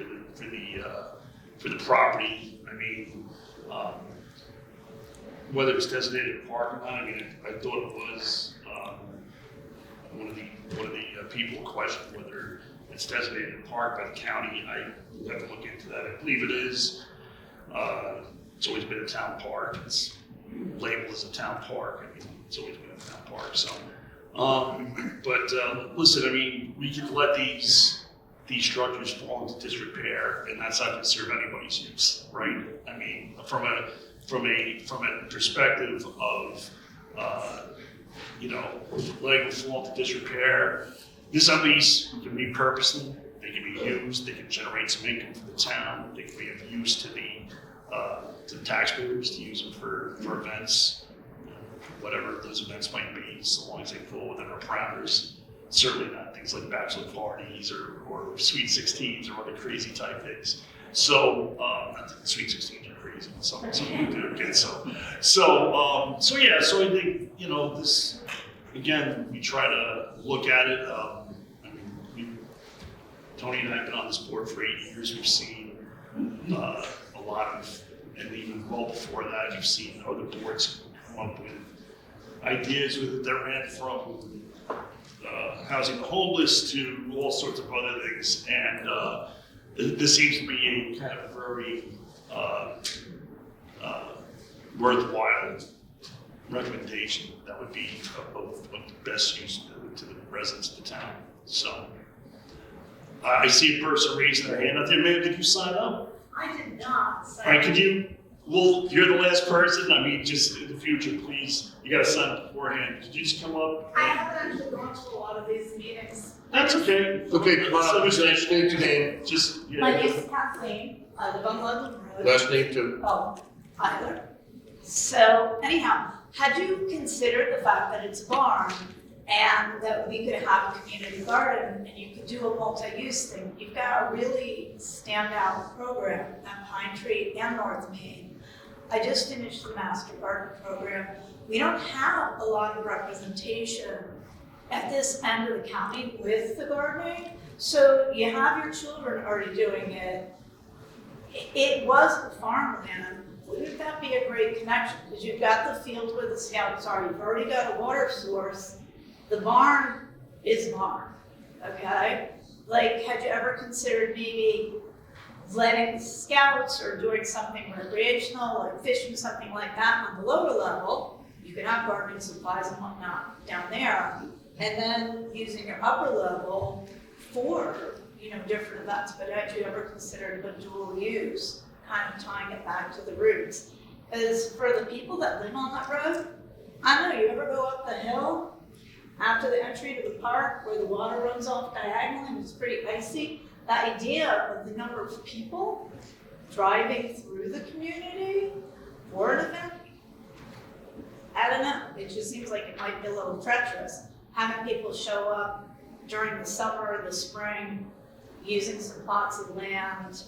for the property. I mean, whether it's designated a park or not, I mean, I thought it was, one of the people questioned whether it's designated a park by the county. I have to look into that. I believe it is. It's always been a town park. It's labeled as a town park. I mean, it's always been a town park, so. Listen, I mean, we can let these structures fall into disrepair, and that's not gonna serve anybody's use, right? I mean, from a perspective of, letting them fall into disrepair, this at least can be repurposed, they can be used, they can generate some income for the town, they can be of use to the taxpayers, to use them for events, whatever those events might be, so long as they fall within our parameters. Certainly not things like bachelor parties or sweet 16s or other crazy type things. So, not that sweet 16s are crazy, some people do get so I think, this, again, we try to look at it, Tony and I have been on this board for 8 years, we've seen a lot of, and even well before that, you've seen other boards come up with ideas with it that ran from housing the homeless to all sorts of other things. And this seems to be a kind of very worthwhile recommendation that would be of the best use to the residents of the town. So I see a person raising their hand out there. Ma'am, did you sign up? I did not All right, could you, well, you're the last person. I mean, just in the future, please, you gotta sign up beforehand. Could you just come up? I haven't actually gone to a lot of these meetings. That's okay. Okay, come on up, state your name, Just, My name yeah. is Kathleen, I live on Ludlam Road. last name too. Oh, Tyler. So anyhow, had you considered the fact that it's a barn and that we could have a community garden and you could do a multi-use thing? You've got a really standout program at Pine Tree and North Main. I just finished the Master Garden program. We don't have a lot of representation at this end of the county with the gardening. So you have your children already doing it. It was the farmland. Wouldn't that be a great connection? Because you've got the field where the scouts are, you've already got a water source. The barn is barn, okay? Like, had you ever considered maybe letting scouts or doing something recreational, like fishing, something like that on the lower level? You could have gardening supplies and whatnot down there. And then using your upper level for, different events. But had you ever considered the dual use, kind of tying it back to the roots? Because for the people that live on that road, I know, you ever go up the hill after the entry to the park where the water runs off diagonally and it's pretty icy? The idea of the number of people driving through the community for an event, I don't know, it just seems like it might be a little treacherous. Having people show up during the summer, the spring, using some plots of land.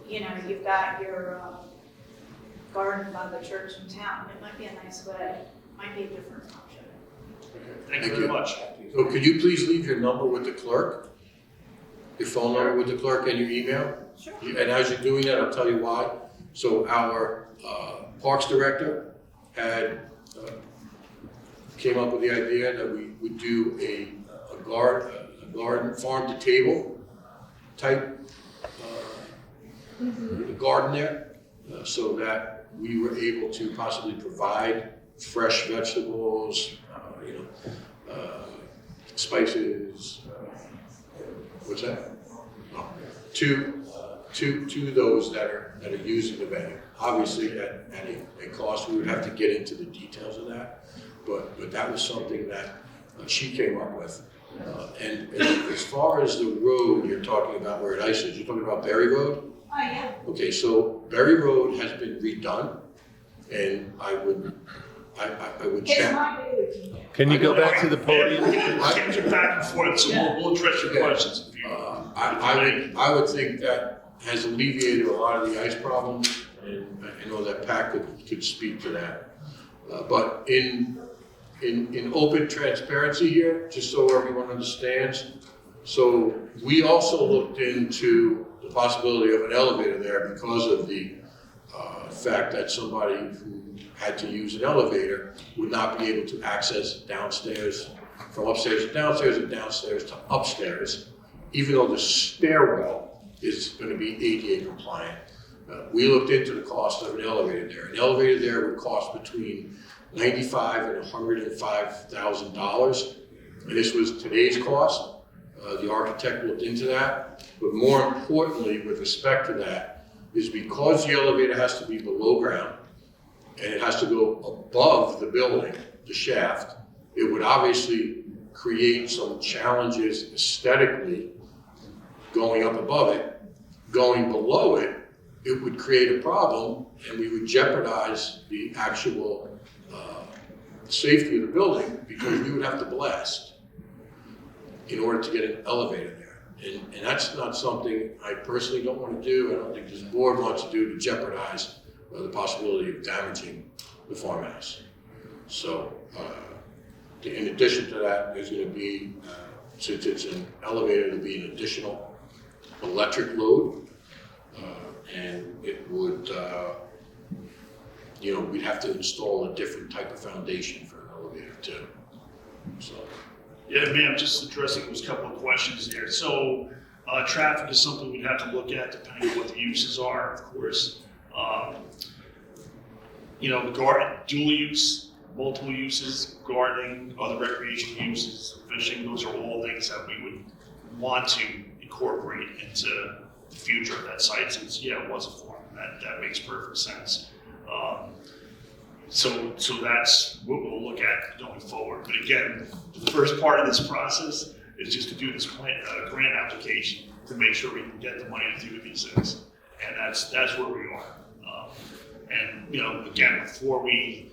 You've got your garden by the church in town. It might be a nice way, might be a different option. Thank you very much. So could you please leave your number with the clerk? Your phone number with the clerk and your email? Sure. And as you're doing that, I'll tell you why. So our Parks Director came up with the idea that we would do a garden, farm to table type garden there, so that we were able to possibly provide fresh vegetables, spices, what's that? To those that are using the venue. Obviously, at a cost, we would have to get into the details of that, but that was something that she came up with. And as far as the road you're talking about where it ices, you're talking about Berry Road? Oh, yeah. Okay, so Berry Road has been redone, and I would It's check. my baby. Can you go back to the podium? We can't get back and forth, so we'll address your questions. if you- I would think that has alleviated a lot of the ice problems, and I know that Pat could speak to that. But in open transparency here, just so everyone understands, so we also looked into the possibility of an elevator there because of the fact that somebody who had to use an elevator would not be able to access downstairs, from upstairs to downstairs and downstairs to upstairs, even though the stairwell is going to be ADA compliant. We looked into the cost of an elevator there. An elevator there would cost between $95,000 and $105,000, and this was today's cost. The architect looked into that, but more importantly, with respect to that, is because the elevator has to be below ground and it has to go above the building, the shaft, it would obviously create some challenges aesthetically going up above it. Going below it, it would create a problem, and we would jeopardize the actual safety of the building because we would have to blast in order to get an elevator there. And that's not something I personally don't want to do. I don't think this board wants to do to jeopardize the possibility of damaging the farmhouse. So in addition to that, there's going to be, since it's an elevator, there'll be an additional electric load. and it would, we'd have to install a different type of foundation for an elevator too. So, Yeah, ma'am, just addressing those couple of questions there. So, traffic is something we'd have to look at depending on what the uses are, of course. Dual use, multiple uses, gardening, other recreational uses, fishing, those are all things that we would want to incorporate into the future of that site since, it was a farm. That makes perfect sense. So that's what we'll look at going forward. But again, the first part of this process is just to do this grant application to make sure we can get the money to do these things. And that's where we are. Again, before we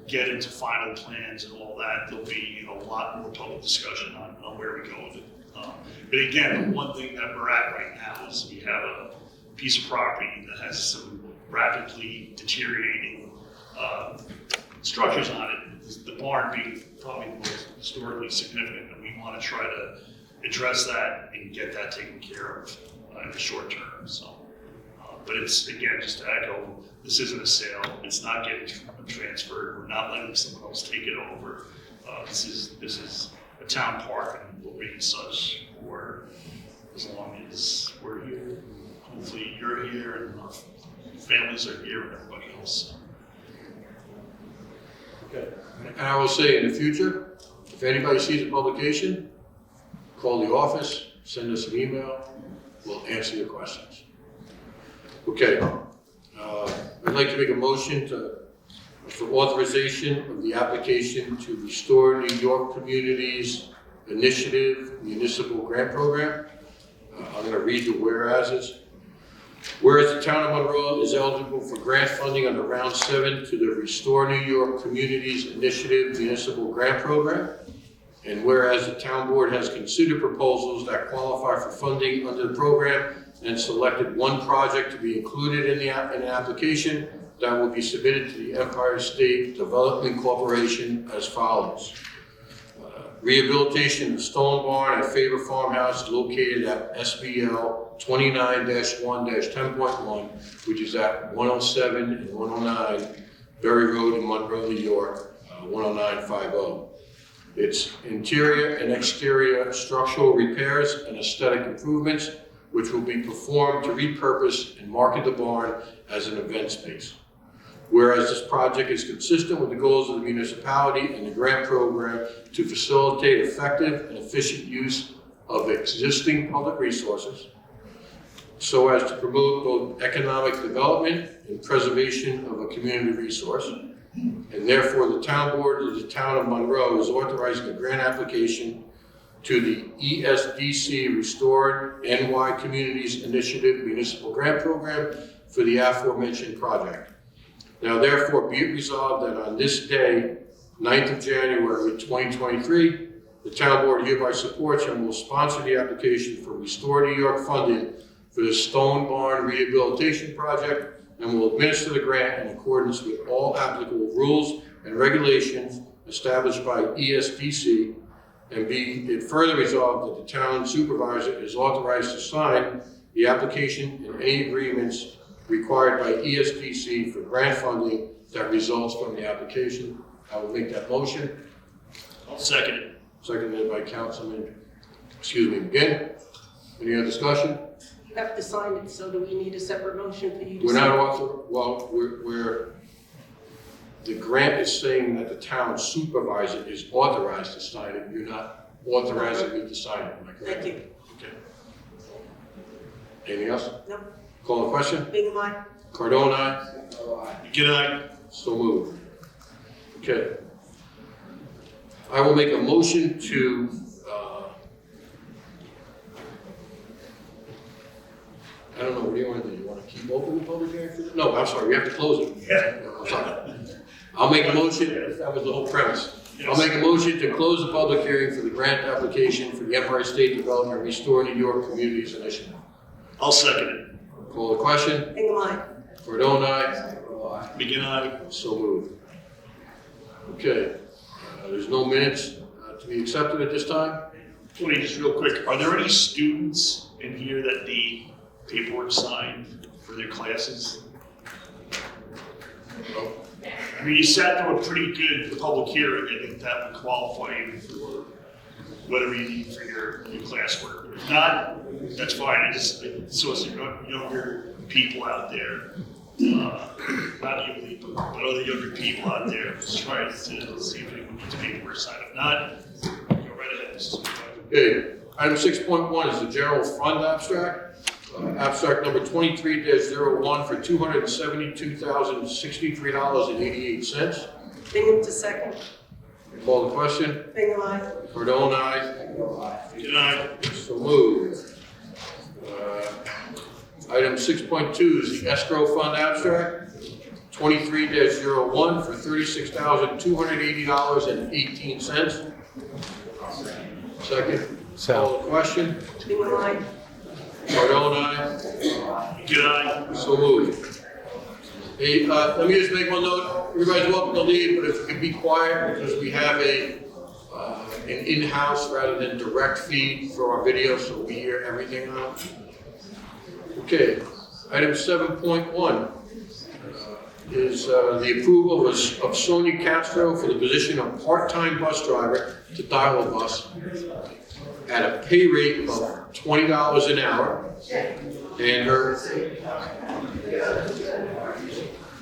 get into final plans and all that, there'll be a lot more public discussion on where we go with it. But again, one thing that we're at right now is we have a piece of property that has some rapidly deteriorating structures on it. The barn being probably the most historically significant, and we want to try to address that and get that taken care of in the short term. So, but it's again just to echo, this isn't a sale. It's not getting transferred. We're not letting someone else take it over. This is a town park, and will remain such for as long as we're here. Hopefully, you're here, and our families are here, and everybody else. okay. And I will say in the future, if anybody sees a publication, call the office, send us an email, we'll answer your questions. Okay, I'd like to make a motion for authorization of the application to Restore New York Communities Initiative Municipal Grant Program. I'm going to read the whereases. Whereas the town of Monroe is eligible for grant funding under Round 7 to the Restore New York Communities Initiative Municipal Grant Program, and whereas the town board has considered proposals that qualify for funding under the program and selected one project to be included in the application that will be submitted to the Empire State Development Corporation as follows. Rehabilitation of stone barn at Faber Farmhouse located at SBL 29-1-10.1, which is at 107 and 109 Berry Road in Monroe, New York, 10950. Its interior and exterior structural repairs and aesthetic improvements, which will be performed to repurpose and market the barn as an event space. Whereas this project is consistent with the goals of the municipality and the grant program to facilitate effective and efficient use of existing public resources, so as to promote both economic development and preservation of a community resource. And therefore, the town board of the town of Monroe is authorizing a grant application to the ESDC Restored NY Communities Initiative Municipal Grant Program for the aforementioned project. Now therefore be it resolved that on this day, 9th of January 2023, the town board hereby supports and will sponsor the application for Restore New York funding for the Stone Barn Rehabilitation Project and will administer the grant in accordance with all applicable rules and regulations established by ESDC, and be it further resolved that the town supervisor is authorized to sign the application and any agreements required by ESDC for grant funding that results from the application. I will make that motion. I'll second it. Seconded by Councilman, McGinn. Any other discussion? You have to sign it, so do we need a separate motion for you to We're sign? not the grant is saying that the town supervisor is authorized to sign it. You're not authorizing me to sign it, am I correct? Thank you. Okay. Anything else? No. Call the question? Bingham, aye. Cardone, aye. Good night. So moved. Okay. I will make a motion to, I don't know, what do you want to do? You want to keep open the public hearing for this? No, I'm sorry, we have to close it. Yeah. I'm sorry. I'll make a motion, that was the whole premise. I'll make a motion to close the public hearing for the grant application for the Empire State Development Restore New York Communities Initiative. I'll second it. Call the question. Bingham, aye. Cardone, aye. Begin aye. So moved. Okay, there's no minutes to be accepted at this time? Tony, just real quick, are there any students in here that need paperwork signed for their classes? I mean, you sat through a pretty good public hearing. I think that would qualify you for whatever you need for your classwork. If not, that's fine. I saw some younger people out there, not you, but other younger people out there, just trying to see if anyone needs paperwork signed. If not, go right ahead. Mrs. McCarthy. Okay, item 6.1 is the general fund abstract. Abstract number 23-01 for $272,063.88. Bingham to second. Call the question. Bingham, aye. Cardone, aye. Good night. So moved. Item 6.2 is the escrow fund abstract, 23-01 for $36,280.18. Second. Call the question. Bingham, aye. Cardone, aye. Good night. So moved. Hey, let me just make one note. Everybody's welcome to leave, but if you could be quiet, because we have an in-house rather than direct feed for our video, so we hear everything on it. Okay, item 7.1 is the approval of Sonia Castro for the position of part-time bus driver to Dial a Bus at a pay rate of $20 an hour. And her,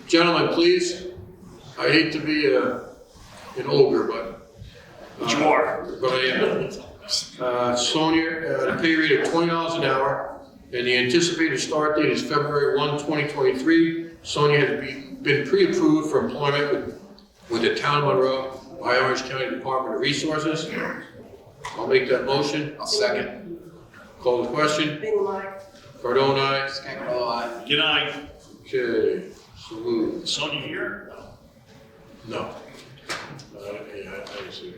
gentlemen, please, I hate to be an ogre, but. You are. But I am. Sonia, at a pay rate of $20 an hour, and the anticipated start date is February 1, 2023. Sonia has been pre-approved for employment with the town of Monroe by Orange County Department of Resources. I'll make that motion. I'll second. Call the question. Bingham, aye. Cardone, aye. Scangarello, aye. Good night. Okay, so moved. Sonia here? No. Yeah, I see.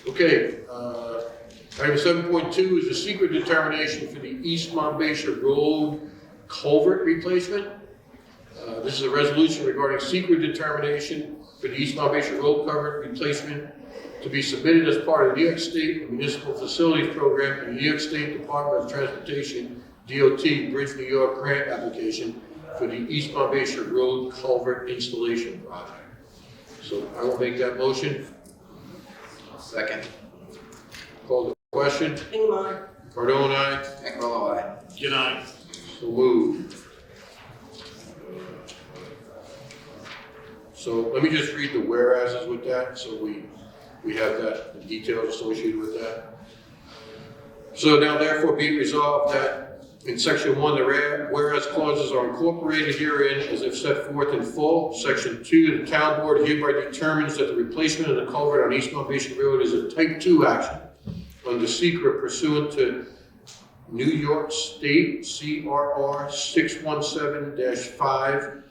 Okay, item 7.2 is the secret determination for the East Monbassia Road culvert replacement. This is a resolution regarding secret determination for the East Monbassia Road culvert replacement to be submitted as part of the New York State Municipal Facilities Program and the New York State Department of Transportation, DOT Bridge New York grant application for the East Monbassia Road culvert installation project. So I will make that motion. Second. Call the question. Bingham, aye. Cardone, aye. Scangarello, aye. Good night. So moved. So let me just read the whereases with that, so we have that, the details associated with that. So now therefore be it resolved that in section 1, the whereas clauses are incorporated herein as if set forth in full. Section 2, the town board hereby determines that the replacement of the culvert on East Monbassia Road is a type 2 action under SECRA pursuant to New York State CRR 617-5,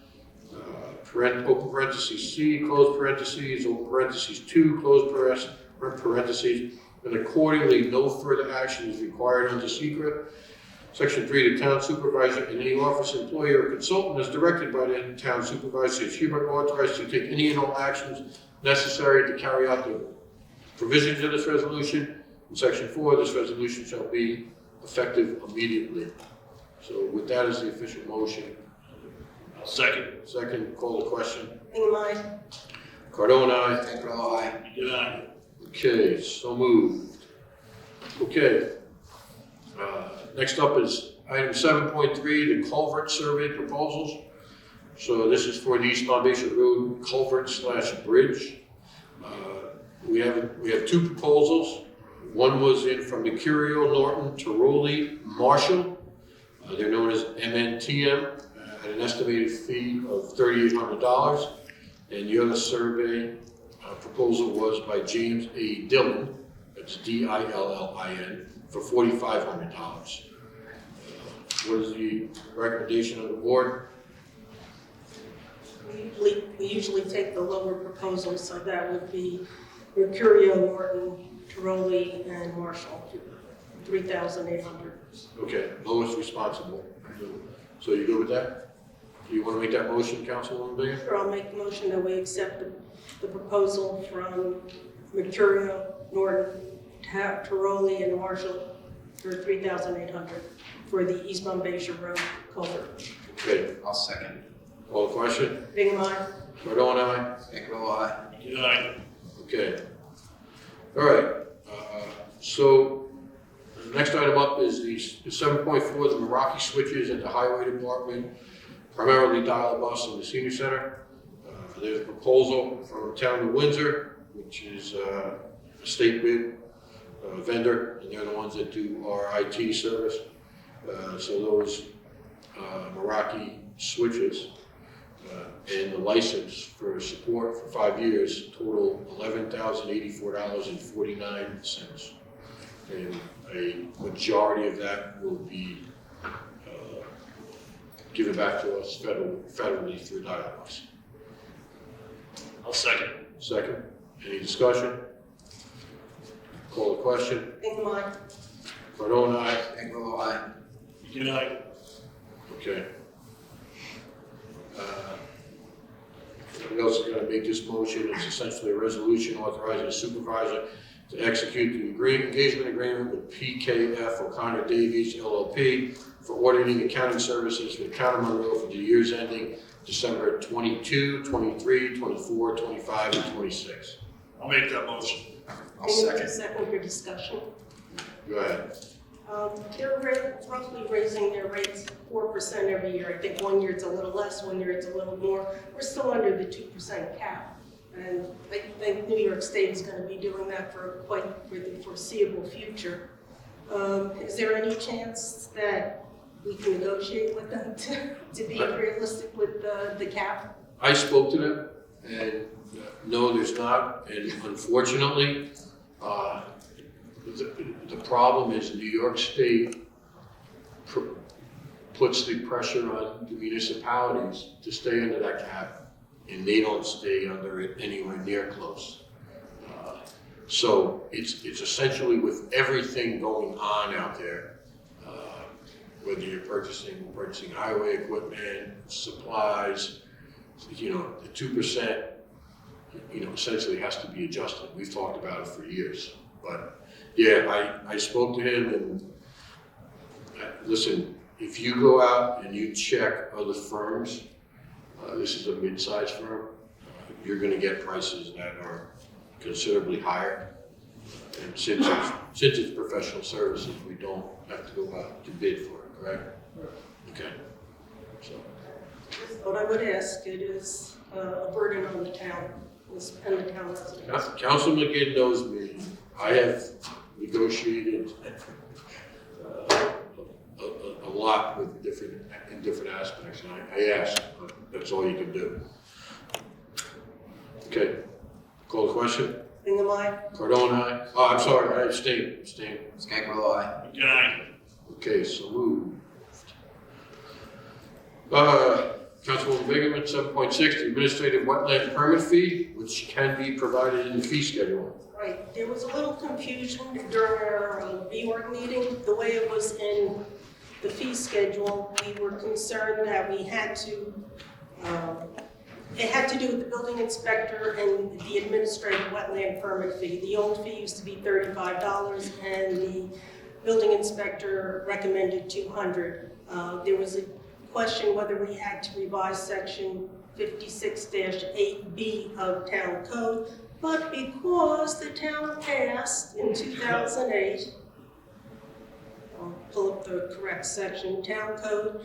open parentheses C, close parentheses, open parentheses 2, close parentheses, and accordingly no further action is required under SECRA. Section 3, the town supervisor and any office employee or consultant as directed by the town supervisor is hereby authorized to take any and all actions necessary to carry out the provisions of this resolution. In section 4, this resolution shall be effective immediately. So with that as the official motion. Second. Second, call the question. Bingham, aye. Cardone, aye. Scangarello, aye. Good night. Okay, so moved. Okay. Next up is item 7.3, the culvert survey proposals. So this is for the East Monbassia Road culvert / bridge. We have two proposals. One was in from Mercurio, Norton, Tiroli, Marshall. They're known as MNTM at an estimated fee of $3,800. And the other survey proposal was by James A. Dillon, that's Dillin, for $4,500. What is the recommendation of the board? We usually take the lower proposal, so that would be Mercurio, Norton, Tiroli, and Marshall, 3,800. Okay, lowest responsible. So you good with that? Do you want to make that motion, Councilwoman Bingham? Sure, I'll make the motion that we accept the proposal from Mercurio, Norton, Tiroli, and Marshall for 3,800. for the East Monbassia Road culvert. Okay, I'll second. call the question? Bingham, aye. Cardone, aye? Cantaloupe, aye. Good night. Okay. All right, so the next item up is the 7.4, the Meraki switches at the Highway Department, primarily dial-a-bus in the senior center. There's a proposal from Town of Windsor, which is a state bid vendor, and they're the ones that do our IT service. So those Meraki switches and the license for support for 5 years total $11,084.49. And a majority of that will be given back to us federally through dial-a-bus. I'll second. Second, any discussion? Call the question. Bingham, aye. Cardone, aye. Cantaloupe, aye. Good night. Okay. Somebody else is gonna make this motion. It's essentially a resolution authorizing the supervisor to execute the engagement agreement with PKF O'Connor Davies LLP for auditing accounting services for the town of Monroe for the years ending December 22, 23, 24, 25, and 26. I'll make that motion. I'll Bingham, second. second for discussion. Go ahead. They're roughly raising their rates 4% every year. I think 1 year it's a little less, 1 year it's a little more. We're still under the 2% cap. And I think New York State is going to be doing that for the foreseeable future. Is there any chance that we can negotiate with them to be realistic with the cap? I spoke to them, and no, there's not, and unfortunately, the problem is New York State puts the pressure on the municipalities to stay under that cap, and they don't stay under it anywhere near close. So it's essentially with everything going on out there, whether you're purchasing highway equipment, supplies, the 2%, essentially has to be adjusted. We've talked about it for years. But yeah, I spoke to him, and listen, if you go out and you check other firms, this is a mid-sized firm, you're gonna get prices that are considerably higher. And since it's professional services, we don't have to go out to bid for it, correct? Okay, so. What I would ask, it is a burden on the town and the town residents. Councilman McGinn knows me. I have negotiated a lot with in different aspects, and I ask, but that's all you can do. Okay, call the question. Bingham, aye. Cardone, aye. Oh, I'm sorry, I abstain. Cantaloupe, aye. Good night. Okay, so moved. Councilwoman Bingham, 7.6, the administrative wetland permit fee, which can be provided in the fee schedule. Right, there was a little confusion during our reorg meeting. The way it was in the fee schedule, we were concerned that we had to, it had to do with the building inspector and the administrative wetland permit fee. The old fee used to be $35 and the building inspector recommended $200. There was a question whether we had to revise section 56-8B of town code, but because the town passed in 2008, I'll pull up the correct section, town code,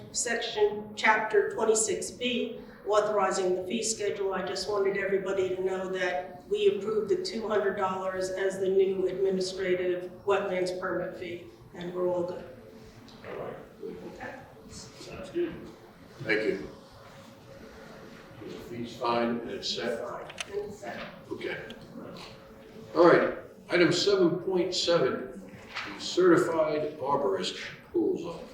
chapter 26B, authorizing the fee schedule. I just wanted everybody to know that we approved the $200 as the new administrative wetlands permit fee, and we're all good. All right. Okay. Sounds good. Thank you. The fee's fine and it's set? And second. Okay. All right, item 7.7, the certified arborist proposal.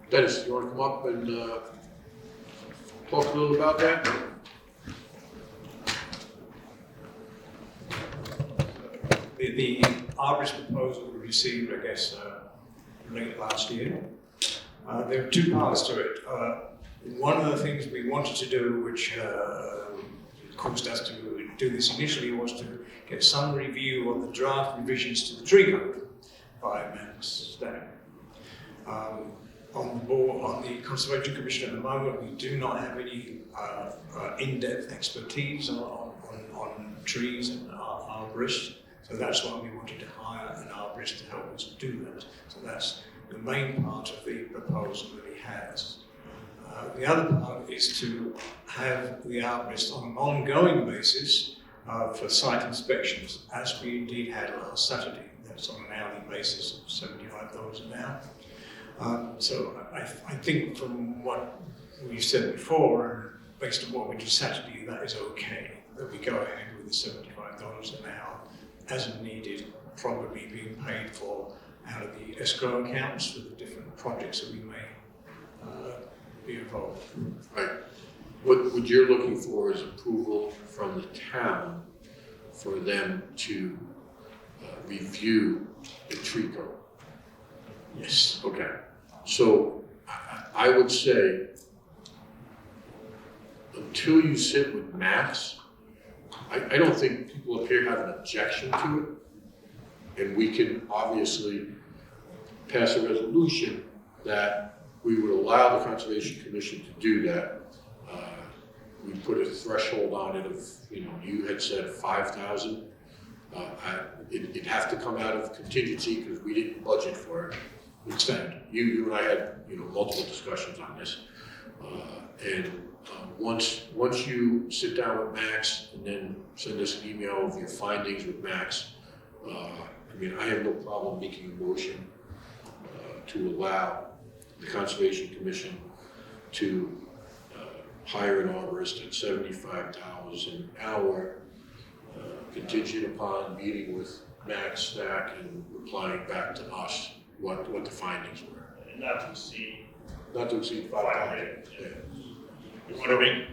Dennis, you want to come up and talk a little about that? The arborist proposal we received, I guess, late last year. There are two parts to it. One of the things we wanted to do, which caused us to do this initially, was to get some review on the draft revisions to the tree code by Max Stone. On the board, on the Conservation Commission at the moment, we do not have any in-depth expertise on trees and arborists. So that's why we wanted to hire an arborist to help us do that. So that's the main part of the proposal that he has. The other part is to have the arborist on an ongoing basis for site inspections, as we indeed had last Saturday. That's on an hourly basis of $75 an hour. So I think from what we said before, and based on what we did Saturday, that is okay, that we go ahead with the $75 an hour as needed, probably being paid for out of the escrow accounts for the different projects that we may be involved in. Right. What you're looking for is approval from the town for them to review the tree code. Yes. Okay. So I would say until you sit with Max, I don't think people up here have an objection to it. And we can obviously pass a resolution that we would allow the Conservation Commission to do that. We put a threshold on it of, you had said 5,000. It'd have to come out of contingency because we didn't budget for it. Instead, you and I had, multiple discussions on this. Once you sit down with Max and then send us an email of your findings with Max, I have no problem making a motion to allow the Conservation Commission to hire an arborist at $75 an hour, contingent upon meeting with Max Stack and replying back to us what the findings were. And not to exceed Not to exceed 5,000. Yeah. You want to read?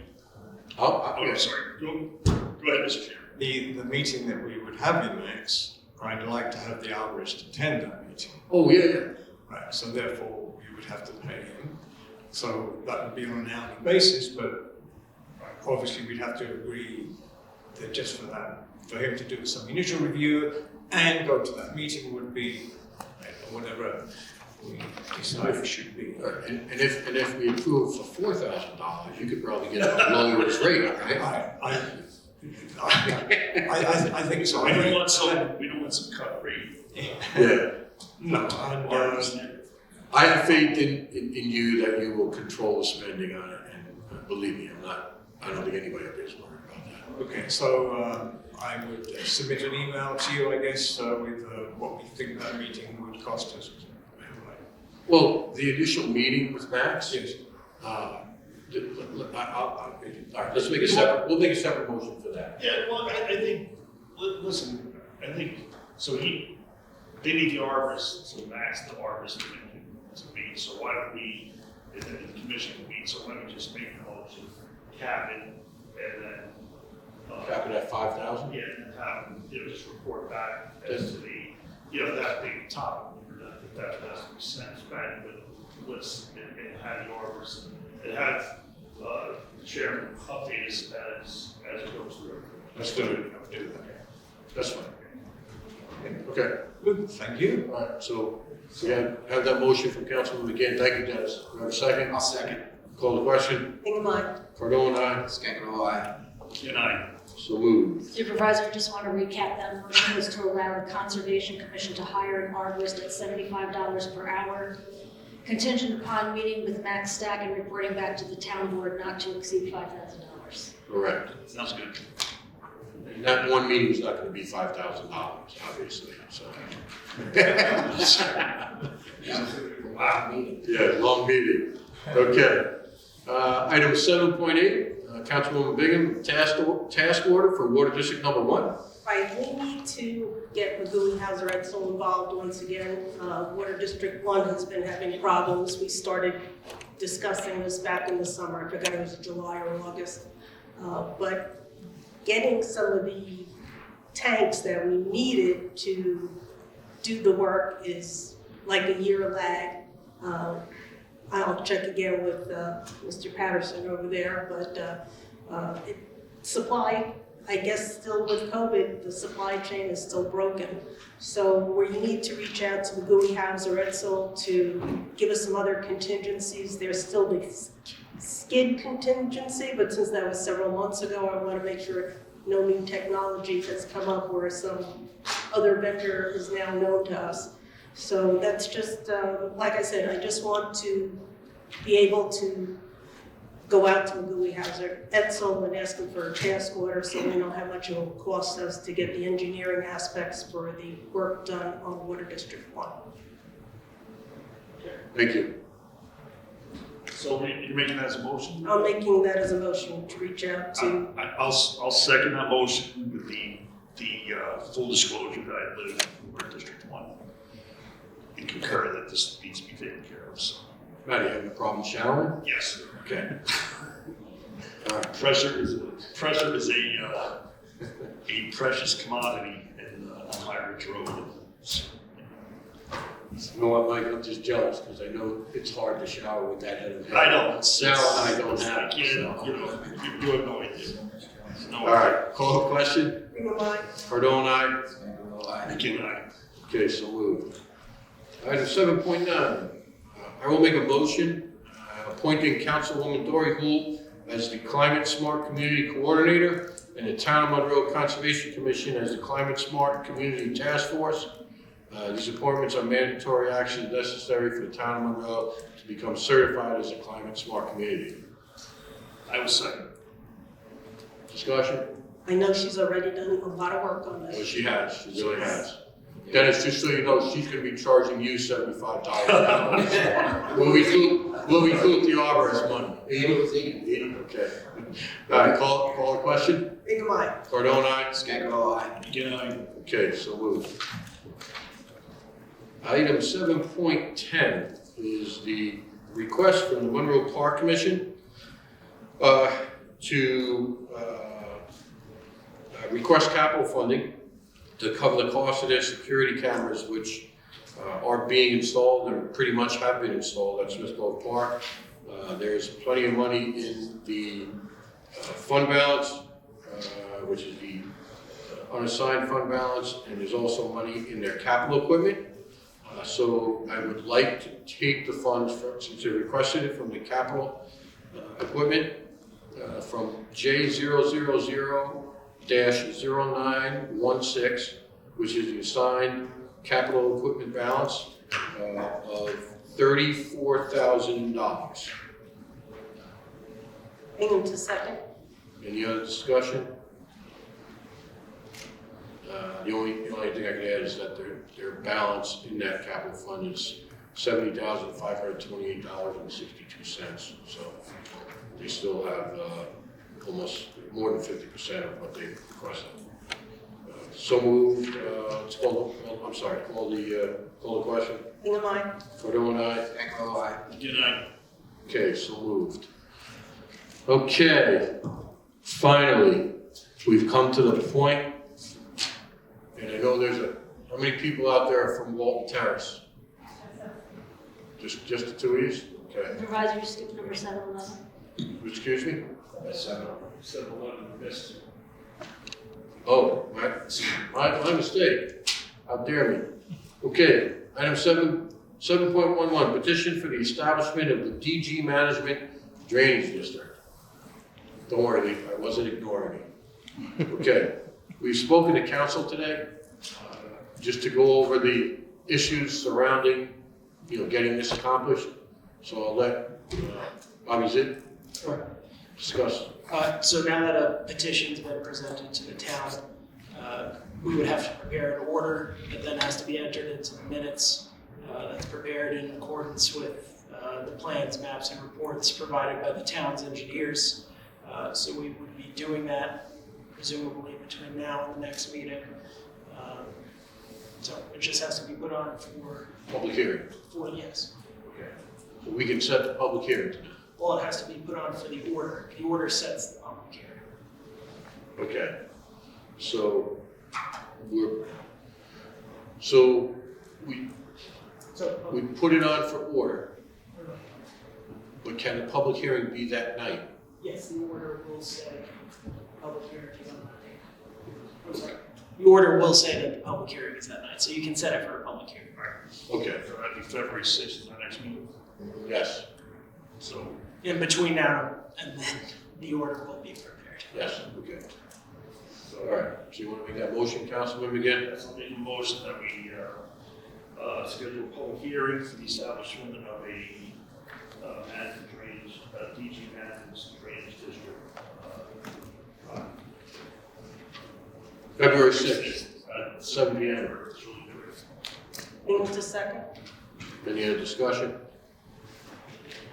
I'm sorry. Go ahead, Mr. Chair. The meeting that we would have in Max, I'd like to have the arborist attend that meeting. Oh, yeah. Right, so therefore we would have to pay him. So that would be on an hourly basis, but obviously we'd have to agree that just for that, for him to do some initial review and go to that meeting would be whatever we decide it should be. And if we approve for $4,000, you could probably get a lowest rate, right? I think so. We don't want some cut rate. Yeah. No, I have faith in you that you will control the spending on it, and believe me, I don't think anybody up here is worried about that. okay, so I would submit an email to you, I guess, with what we think that meeting would cost us. Well, the initial meeting with Max? Yes. All right, let's make a separate, we'll make a separate motion for that. Yeah, well, I think, listen, I think, so they need the arborist, so Max, the arborist, to meet, so why don't we, and then the commission can meet, so why don't we just make a motion, cap it, and then. Cap it at 5,000? Yeah, and have, just report back as to the, that big top, that doesn't make sense, back with the list, and have the arborist, and have, the chairman update us as it goes through. Let's do it. I'll do that. That's fine. Okay. Good, thank you. All right, so we have that motion from Councilman McGinn. Thank you, Dennis. Do we have a second? I'll second. Call the question. Ingham, aye. Cardone, aye. Scanlon, aye. And I, So moved. Supervisor, I just want to recap that motion was to allow the Conservation Commission to hire an arborist at $75 per hour, contingent upon meeting with Max Stack and reporting back to the town board not to exceed $5,000. Correct. sounds good. And that one meeting is not going to be $5,000, obviously, so. Wow, meeting. Yeah, long meeting. Okay. Item 7.8, Councilwoman Bingham, task order for Water District Number 1. Right, we need to get Magooey Hauser Edsel involved once again. Water District 1 has been having problems. We started discussing this back in the summer. I forgot it was July or August. But getting some of the tanks that we needed to do the work is like a year lag. I'll check again with Mr. Patterson over there, but supply I guess still with COVID, the supply chain is still broken. So we need to reach out to McGooey House or Edsel to give us some other contingencies. There's still the skid contingency, but since that was several months ago, I want to make sure no new technology has come up where some other vendor is now known to us. So that's just, like I said, I just want to be able to go out to McGooey House or Edsel and ask them for a task order so we know how much it will cost us to get the engineering aspects for the work done on Water District 1. Thank you. So you're making that as a motion? I'm making that as a motion to reach out to, I'll second that motion with the full disclosure that I live in Water District 1. And concur that this needs to be taken care of, so. Matt, you have a problem showering? Yes. Okay. All right. Pressure is a precious commodity on High Ridge Road. You know what, Mike, I'm just jealous because I know it's hard to shower with that head of hair. I know. Sarah and I don't have it, You so. know, you have no idea. No All right, call the question. Bingham, aye. Cardone, aye. Again, aye. Okay, so moved. Item 7.9, I will make a motion appointing Councilwoman Dory Houle as the Climate Smart Community Coordinator and the Town of Monroe Conservation Commission as the Climate Smart Community Task Force. These appointments are mandatory actions necessary for the Town of Monroe to become certified as a climate smart community. I will second. Discussion? I know she's already done a lot of work on Well, this. she has, she really has. Dennis, just so you know, she's gonna be charging you $75 an hour. Will we include the arborist money? 80, okay. All right, call the question. Bingham, aye. Cardone, aye. Scango, aye. Again, aye. Okay, so moved. Item 7.10 is the request from the Monroe Park Commission to request capital funding to cover the cost of their security cameras, which are being installed and pretty much have been installed at Smith Grove Park. There's plenty of money in the fund balance, which is the unassigned fund balance, and there's also money in their capital equipment. So I would like to take the funds, since they requested it from the capital equipment, from J000-0916, which is the assigned capital equipment balance of $34,000. Bingham to second. Any other discussion? The only thing I can add is that their balance in that capital fund is $70,528.62. So they still have almost more than 50% of what they requested. So moved. Let's call the question. Bingham, aye. Cardone, aye. Scango, aye. Again, aye. Okay, so moved. Okay, finally, we've come to the point, and I know how many people out there are from Walton Terrace? Just the two of you? Okay. Supervisor, skip number 711. Excuse me? 7-11 missed. Oh, my mistake. How dare me. Okay, item 7.11, petition for the establishment of the DG Management Drainage District. Don't worry, Lee, I wasn't ignoring you. Okay, we've spoken to council today, just to go over the issues surrounding, getting this accomplished. So I'll let Bobby Zitt discuss. So now that a petition's been presented to the town, we would have to prepare an order that then has to be entered into the minutes that's prepared in accordance with the plans, maps, and reports provided by the town's engineers. So we would be doing that presumably between now and the next meeting. So it just has to be put on for, Public hearing. yes. Okay. So we can set the public hearing tonight. Well, it has to be put on for the order. The order sets the public hearing. Okay. So we put it on for order, but can the public hearing be that night? Yes, the order will say public hearing is on that date. The order will say that the public hearing is that night, so you can set it for a public hearing. Okay, So that'd be February 6th is our next meeting. yes, So In between now and then, the order will be prepared. yes, okay. All right, so you want to make that motion, Councilman McGinn? I'll make a motion that we schedule a public hearing for the establishment of a management drainage, DG management drainage district. February 6th, At 7 p.m. It's really good. Bingham to second. Any other discussion?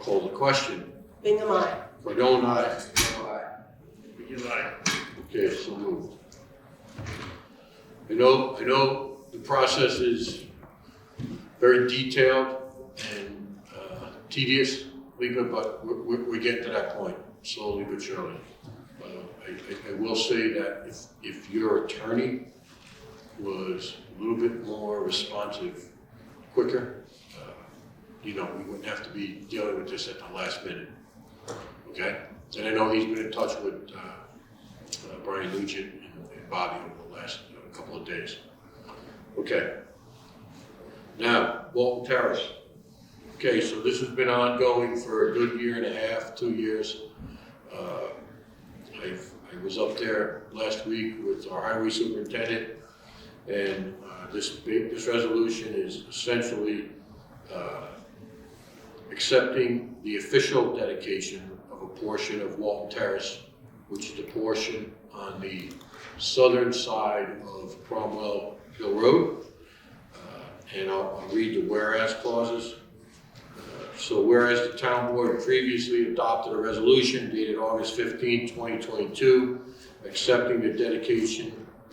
Call the question. Bingham, aye. Cardone, aye. Begin aye. Okay, so moved. I know the process is very detailed and tedious, but we're getting to that point, slowly but surely. I will say that if your attorney was a little bit more responsive quicker, we wouldn't have to be dealing with this at the last minute, okay? And I know he's been in touch with Brian Nugent and Bobby over the last couple of days. Okay. Now, Walton Terrace. Okay, so this has been ongoing for a good year and a half, 2 years. I was up there last week with our highway superintendent, and this resolution is essentially accepting the official dedication of a portion of Walton Terrace, which is the portion on the southern side of Cromwell Hill Road. And I'll read the whereas clauses. So whereas the town board previously adopted a resolution dated August 15, 2022, accepting the dedication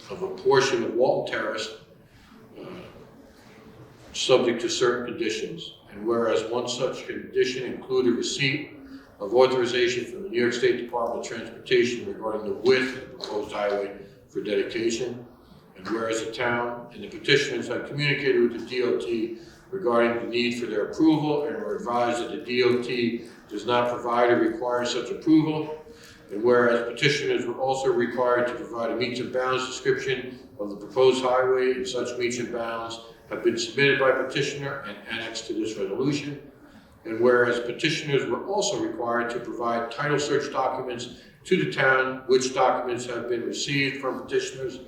of a portion of Walton Terrace, subject to certain conditions. And whereas one such condition included receipt of authorization from the New York State Department of Transportation regarding the width of the proposed highway for dedication. And whereas the town and the petitioners had communicated with the DOT regarding the need for their approval and were advised that the DOT does not provide or require such approval. And whereas petitioners were also required to provide a meets and bounds description of the proposed highway, and such meets and bounds have been submitted by petitioner and annexed to this resolution. And whereas petitioners were also required to provide title search documents to the town, which documents have been received from petitioners.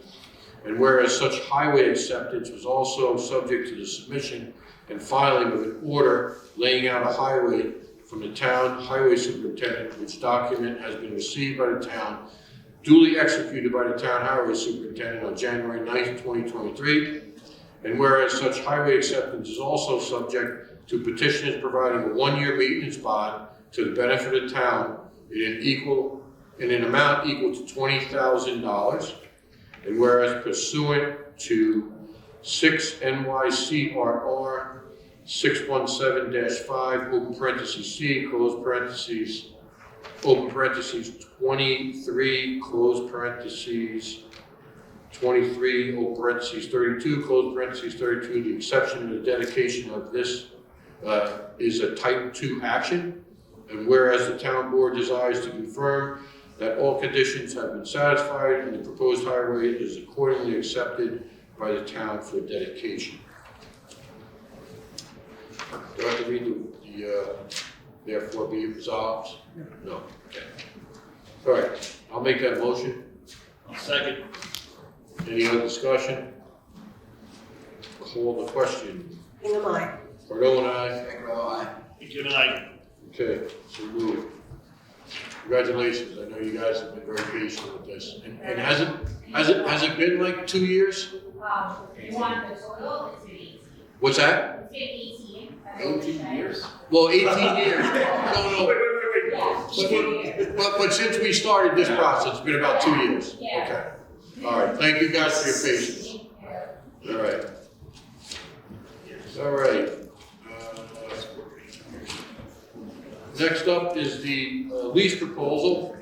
And whereas such highway acceptance was also subject to the submission and filing of an order laying out a highway from the town highway superintendent, which document has been received by the town, duly executed by the town highway superintendent on January 9th, 2023. And whereas such highway acceptance is also subject to petitioners providing a 1-year maintenance bond to the benefit of the town in an amount equal to $20,000. And whereas pursuant to 6 NYCRR 617-5, open parentheses C, close parentheses, open parentheses 23, close parentheses 23, open parentheses 32, close parentheses 32, the exception of the dedication of this is a type 2 action. And whereas the town board desires to confirm that all conditions have been satisfied and the proposed highway is accordingly accepted by the town for dedication. Do I have to read the therefore be it resolved? No. Okay. All right, I'll make that motion. I'll second. Any other discussion? Call the question. Bingham, aye. Cardone, aye. Begin aye. Okay, so moved. Congratulations, I know you guys have been very patient with this. And has it been like 2 years? You want the total, it's been 18. What's that? It's been 18. 18 years? Well, 18 years. No. But since we started this process, it's been about 2 years. Yeah. Okay. All right, thank you guys for your patience. All right. All right. Next up is the lease proposal.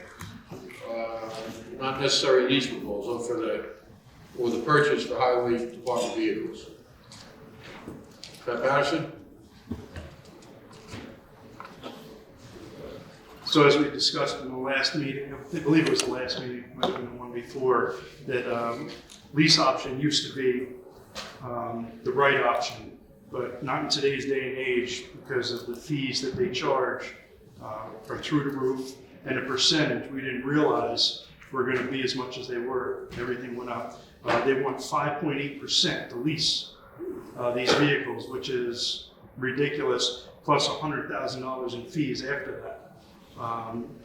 Not necessarily lease proposal for the purchase for highway department vehicles. Pat Patterson? So as we discussed in the last meeting, I believe it was the last meeting, might have been the one before, that lease option used to be the right option, but not in today's day and age because of the fees that they charge are through the roof, and the percentage we didn't realize were going to be as much as they were. Everything went up. They want 5.8% to lease these vehicles, which is ridiculous, plus $100,000 in fees after that,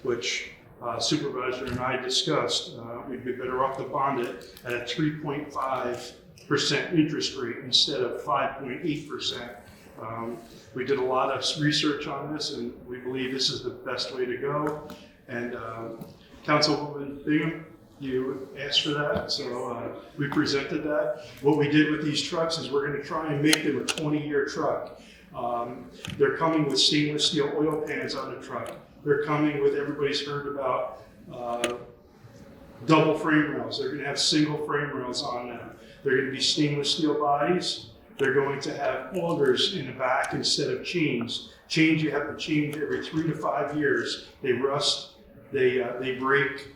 which Supervisor and I discussed. We'd be better off to bond it at a 3.5% interest rate instead of 5.8%. We did a lot of research on this, and we believe this is the best way to go. And Councilwoman Bingham, you asked for that, so we presented that. What we did with these trucks is we're going to try and make them a 20-year truck. They're coming with stainless steel oil pans on the truck. They're coming with, everybody's heard about double frame rails. They're going to have single frame rails on them. They're going to be stainless steel bodies. They're going to have augers in the back instead of chains. Chains you have to change every 3 to 5 years. They rust, they break.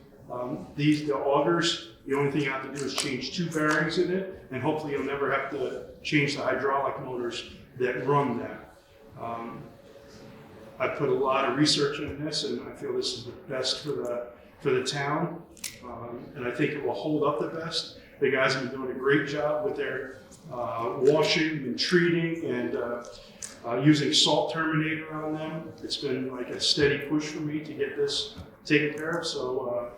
The augers, the only thing you have to do is change 2 bearings in it, and hopefully you'll never have to change the hydraulic motors that run that. I put a lot of research in this, and I feel this is the best for the town, and I think it will hold up the best. The guys have been doing a great job with their washing and treating and using salt terminator on them. It's been like a steady push for me to get this taken care of, so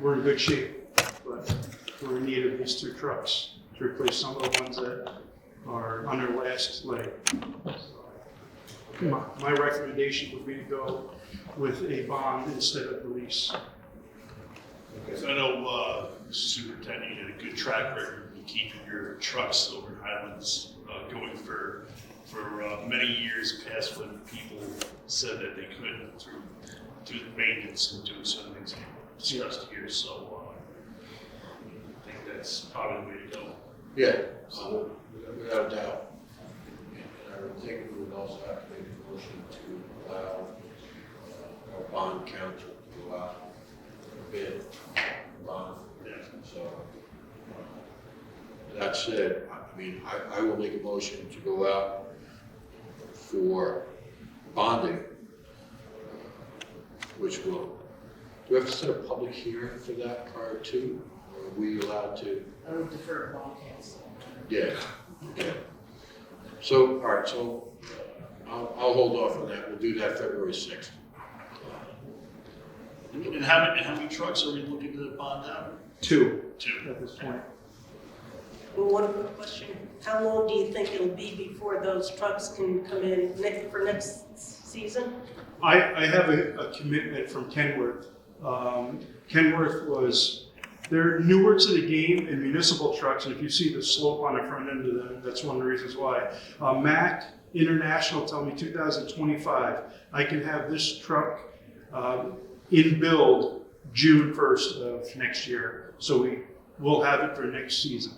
we're in good shape. But we're in need of these 2 trucks to replace some of the ones that are on their last leg. My recommendation would be to go with a bond instead of the lease. So I know, Superintendent, you had a good track record of keeping your trucks over in Highlands going for many years past when people said that they couldn't through the maintenance and doing some things discussed here. So I think that's probably the way to go. Yeah, without a doubt. And I would think we would also have to make a motion to allow our bond counsel to go out for bid bond. So that said, I mean, I will make a motion to go out for bonding, which will, do we have to set a public hearing for that prior to, or are we allowed to? I would defer to bond counsel. Yeah, yeah. So, all right, so I'll hold off on that. We'll do that February 6th. And how many trucks are we looking to bond out? 2 2. at this point. Well, one quick question. How long do you think it'll be before those trucks can come in for next season? I have a commitment from Kenworth. Kenworth they're newer to the game in municipal trucks, and if you see the slope on the front end of them, that's one of the reasons why. Mack International told me 2025, I can have this truck in build June 1st of next year. So we will have it for next season.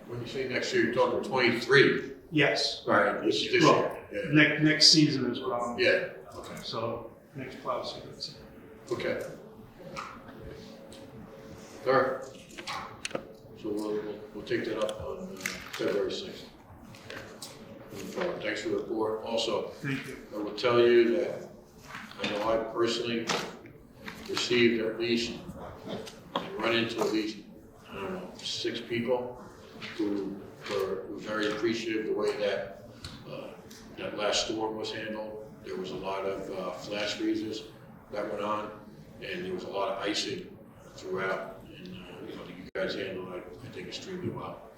When you say next year, you're talking 23? Yes. Right, this Well, year. Yeah. Next season as well. Yeah, okay. So next plow season. Okay. All right. So we'll take that up on February 6th. Moving forward. Thanks for the report. Also, Thank you. I will tell you that I know I personally received at least, and run into at least, I don't know, 6 people who were very appreciative of the way that that last storm was handled. There was a lot of flash freezes that went on, and there was a lot of icing throughout. And you guys handled it, I think, extremely well.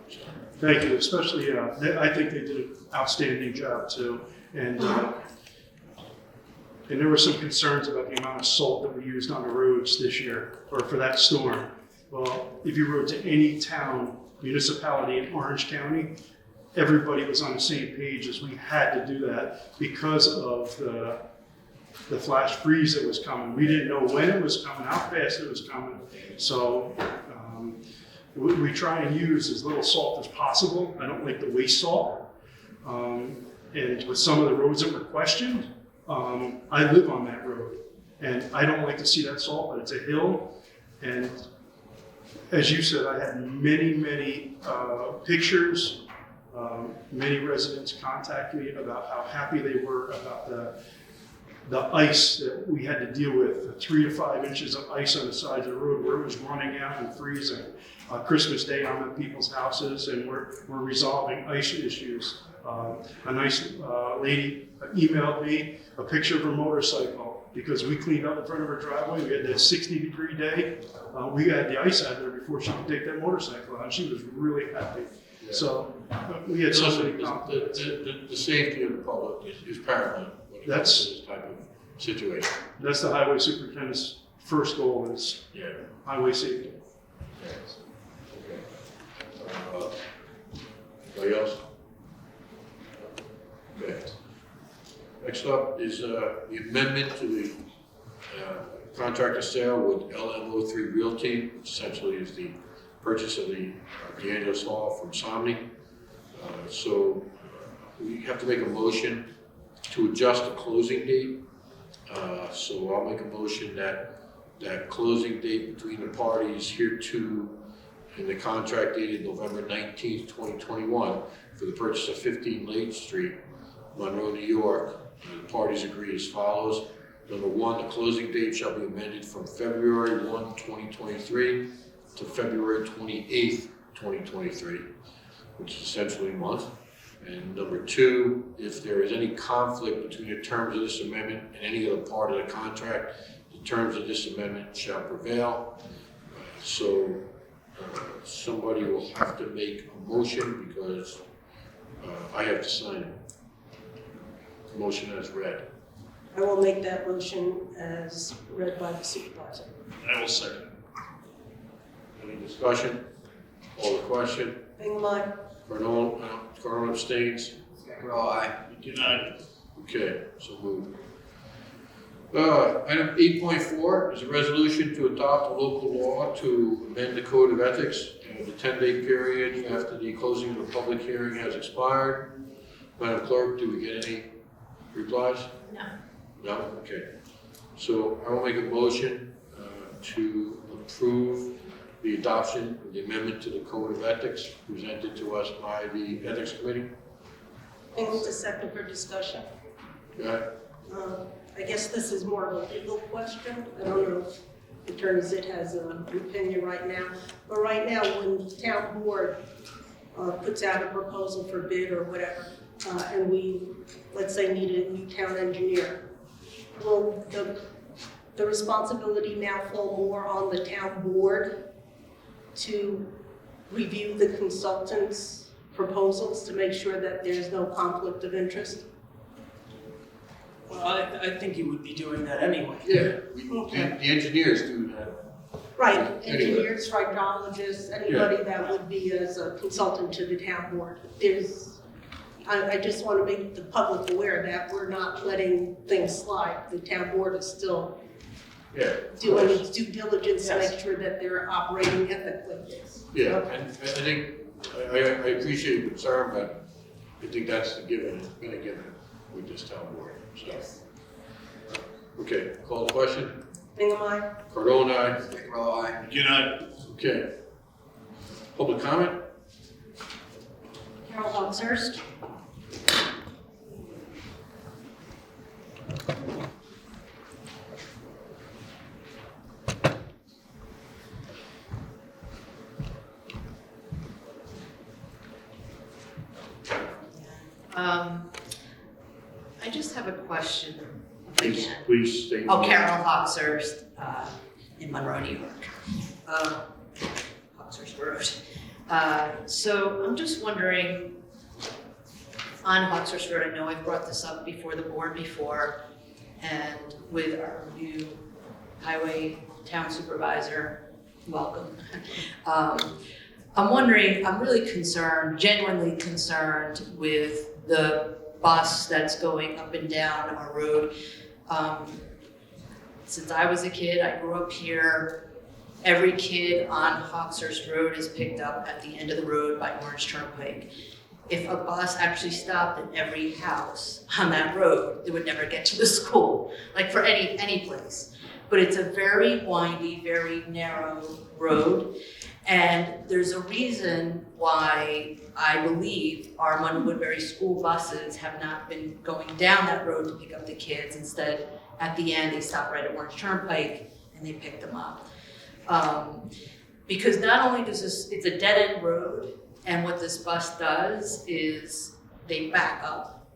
So. Thank you, especially, I think they did an outstanding job too. And there were some concerns about the amount of salt that we used on the roads this year, or for that storm. Well, if you rode to any town, municipality in Orange County, everybody was on the same page as we had to do that because of the flash freeze that was coming. We didn't know when it was coming, how fast it was coming. So we try and use as little salt as possible. I don't like the waste salt. And with some of the roads that were questioned, I live on that road, and I don't like to see that salt, but it's a hill. And as you said, I had many pictures. Many residents contact me about how happy they were about the ice that we had to deal with, the 3 to 5 inches of ice on the sides of the road where it was running out and freezing. Christmas Day, I'm at people's houses and we're resolving ice issues. A nice lady emailed me a picture of her motorcycle because we cleaned up in front of her driveway. We had that 60-degree day. We had the ice out there before she could take that motorcycle out, and she was really happy. Yeah. So we had so many Listen, compliments. the safety of the public is paramount when it comes to this type of situation. That's the highway superintendent's first goal is Yeah. highway safety. Okay. Anybody else? Okay. Next up is the amendment to the contractor sale with LMO3 Realty, which essentially is the purchase of the DeAngelis Hall from Somni. We have to make a motion to adjust the closing date. So I'll make a motion that closing date between the parties hereto in the contract dated November 19th, 2021 for the purchase of 15 Lake Street, Monroe, New York. The parties agree as follows. Number one, the closing date shall be amended from February 1, 2023 to February 28th, 2023, which is essentially a month. And number two, if there is any conflict between the terms of this amendment and any other part of the contract, the terms of this amendment shall prevail. Somebody will have to make a motion because I have to sign it. Motion as read. I will make that motion as read by the supervisor. I will second. Any discussion? Call the question. Bingham, aye. Cardone abstains. Well, aye. United. Okay, so moved. Item 8.4 is a resolution to adopt a local law to amend the code of ethics. The 10-day period after the closing of the public hearing has expired. Madam Clerk, do we get any replies? No. No? Okay. So I will make a motion to approve the adoption of the amendment to the Code of Ethics presented to us by the Ethics Committee. Bingham, a second for discussion. Okay? I guess this is more of a legal question. I don't know if Attorney Zitt has an opinion right now. But right now, when the town board puts out a proposal for bid or whatever, and we, let's say, need a new town engineer, will the responsibility now fall more on the town board to review the consultant's proposals to make sure that there's no conflict of interest? Well, I think you would be doing that anyway. Yeah, the engineers do that. Right, Anyway. engineers, hydrologists, anybody that would be as a consultant to the town board. I just want to make the public aware that we're not letting things slide. The town board is still doing its due diligence to make sure that they're operating ethically. Yeah, and I think, I appreciate your concern, but I think that's the given, it's been a given with this town board, so. Yes. Okay, call the question. Bingham, aye. Cardone, aye. Well, aye. United. Okay. Public comment? Carol Hawkshurst. I just have a question again. Please state. Oh, Carol Hawkshurst, in Monroe, New York. Hawkshurst Road. So I'm just wondering, on Hawkshurst Road, I know I've brought this up before the board before, and with our new highway town supervisor, welcome. I'm wondering, I'm really concerned, genuinely concerned with the bus that's going up and down our road. Since I was a kid, I grew up here. Every kid on Hawkshurst Road is picked up at the end of the road by Orange Turnpike. if a bus actually stopped at every house on that road, it would never get to the school, like for any place. But it's a very windy, very narrow road. And there's a reason why I believe our Woodbury school buses have not been going down that road to pick up the kids. Instead, at the end, they stop right at Orange Turnpike and they pick them up. Because not only does it's a dead-end road, and what this bus does is they back up.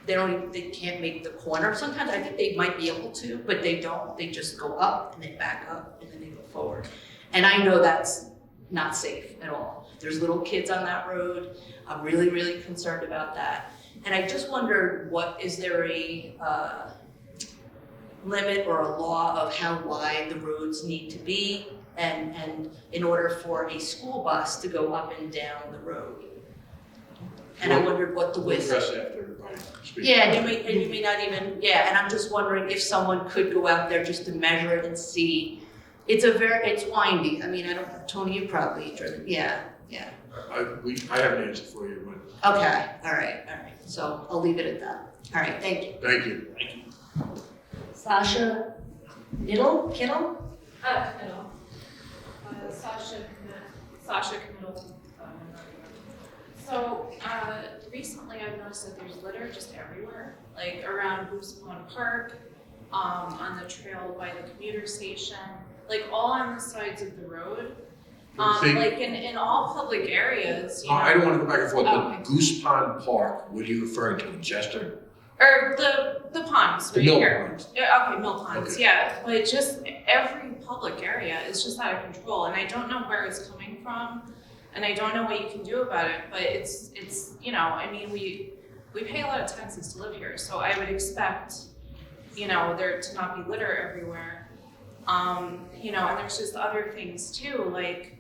They can't make the corner. Sometimes I think they might be able to, but they don't. They just go up and they back up and then they go forward. And I know that's not safe at all. There's little kids on that road. I'm really, really concerned about that. And I just wondered, is there a limit or a law of how wide the roads need to be and in order for a school bus to go up and down the road? And I wondered what the width. We'll address after Brian speaks. Yeah, and you may not even, and I'm just wondering if someone could go out there just to measure it and see. It's windy. I mean, Tony, you probably driven, yeah. I have an answer for you, but. Okay, all right. So I'll leave it at that. All right, thank you. Thank you. Sasha Kittle? Kmittel. Sasha Kmittel. So recently I've noticed that there's litter just everywhere, like around Goose Pond Park, on the trail by the commuter station, like all on the sides of the road. Like in all public areas. I don't want to go back and forth, Okay. but Goose Pond Park, what are you referring to, Chester? Or the ponds The right mill here. ponds. Yeah, okay, mill ponds, Okay. yeah. But just every public area is just out of control, and I don't know where it's coming from, and I don't know what you can do about it. But it's I mean, we pay a lot of taxes to live here, so I would expect there to not be litter everywhere. And there's just other things too, like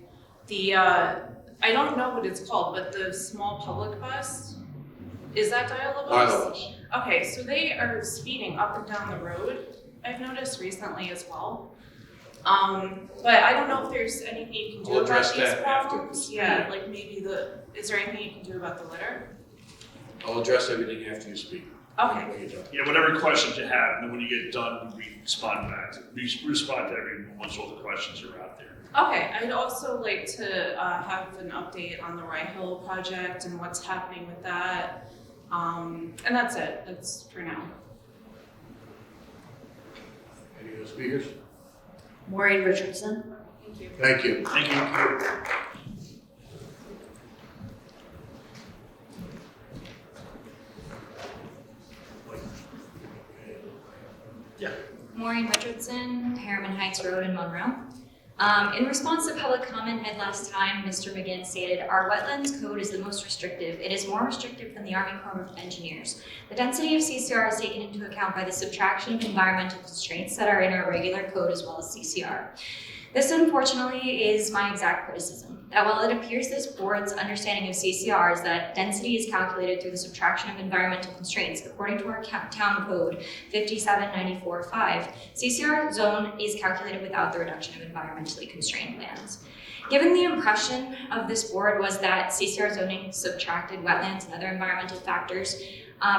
the I don't know what it's called, but the small public bus, is that dial-a-bus? Dial-a-bus. Okay, so they are speeding up and down the road, I've noticed recently as well. But I don't know if there's anything you can do We'll about address these that after. problems. Yeah, like maybe is there anything you can do about the litter? I'll address everything after you speak. Okay. When you're done. Yeah, whatever questions you have, and then when you get done, we respond to everyone once all the questions are out there. Okay, I'd also like to have an update on the Rye Hill project and what's happening with that. And that's it, that's for now. Any other speakers? Maureen Richardson. Thank you. Thank you. Thank you. Maureen Richardson, Harriman Heights Road in Monroe. In response to public comment made last time, Mr. McGinn stated, our wetlands code is the most restrictive. It is more restrictive than the Army Corps of Engineers. The density of CCR is taken into account by the subtraction of environmental constraints that are in our regular code as well as CCR. This, unfortunately, is my exact criticism, that while it appears this board's understanding of CCR is that density is calculated through the subtraction of environmental constraints, according to our town code 57945, CCR zone is calculated without the reduction of environmentally constrained lands. Given the impression of this board was that CCR zoning subtracted wetlands and other environmental factors,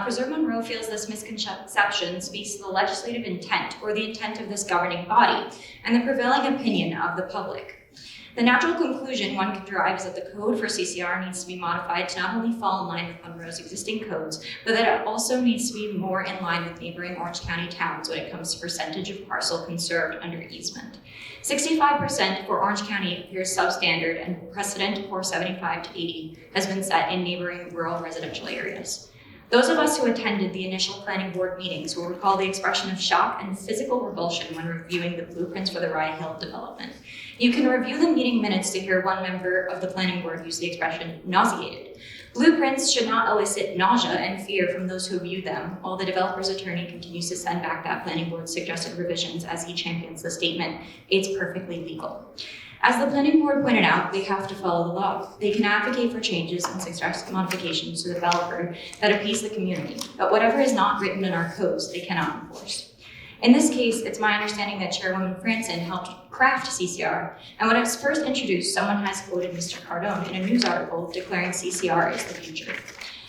Preserve Monroe feels this misconception speaks to the legislative intent or the intent of this governing body and the prevailing opinion of the public. The natural conclusion one can derive is that the code for CCR needs to be modified to not only fall in line with Monroe's existing codes, but that it also needs to be more in line with neighboring Orange County towns when it comes to percentage of parcel conserved under easement. 65% for Orange County appears substandard, and precedent for 75 to 80 has been set in neighboring rural residential areas. Those of us who attended the initial planning board meetings will recall the expression of shock and physical revulsion when reviewing the blueprints for the Rye Hill development. You can review the meeting minutes to hear one member of the planning board use the expression nauseated. Blueprints should not elicit nausea and fear from those who view them, while the developer's attorney continues to send back that planning board's suggested revisions as he champions the statement, it's perfectly legal. As the planning board pointed out, they have to follow the law. They can advocate for changes and suggest modifications to the developer that appease the community, but whatever is not written in our codes, they cannot enforce. In this case, it's my understanding that Chairwoman Franson helped craft CCR, and when it was first introduced, someone has quoted Mr. Cardone in a news article declaring CCR is the future.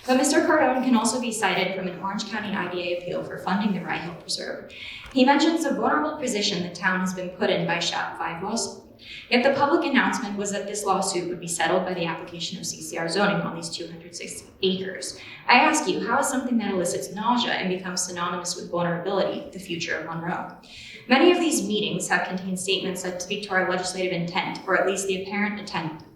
But Mr. Cardone can also be cited from an Orange County IDA appeal for funding the Rye Hill Preserve. He mentions a vulnerable position the town has been put in by SHAP 5 lawsuit. Yet the public announcement was that this lawsuit would be settled by the application of CCR zoning on these 206 acres. I ask you, how is something that elicits nausea and becomes synonymous with vulnerability the future of Monroe? Many of these meetings have contained statements that speak to our legislative intent, or at least the apparent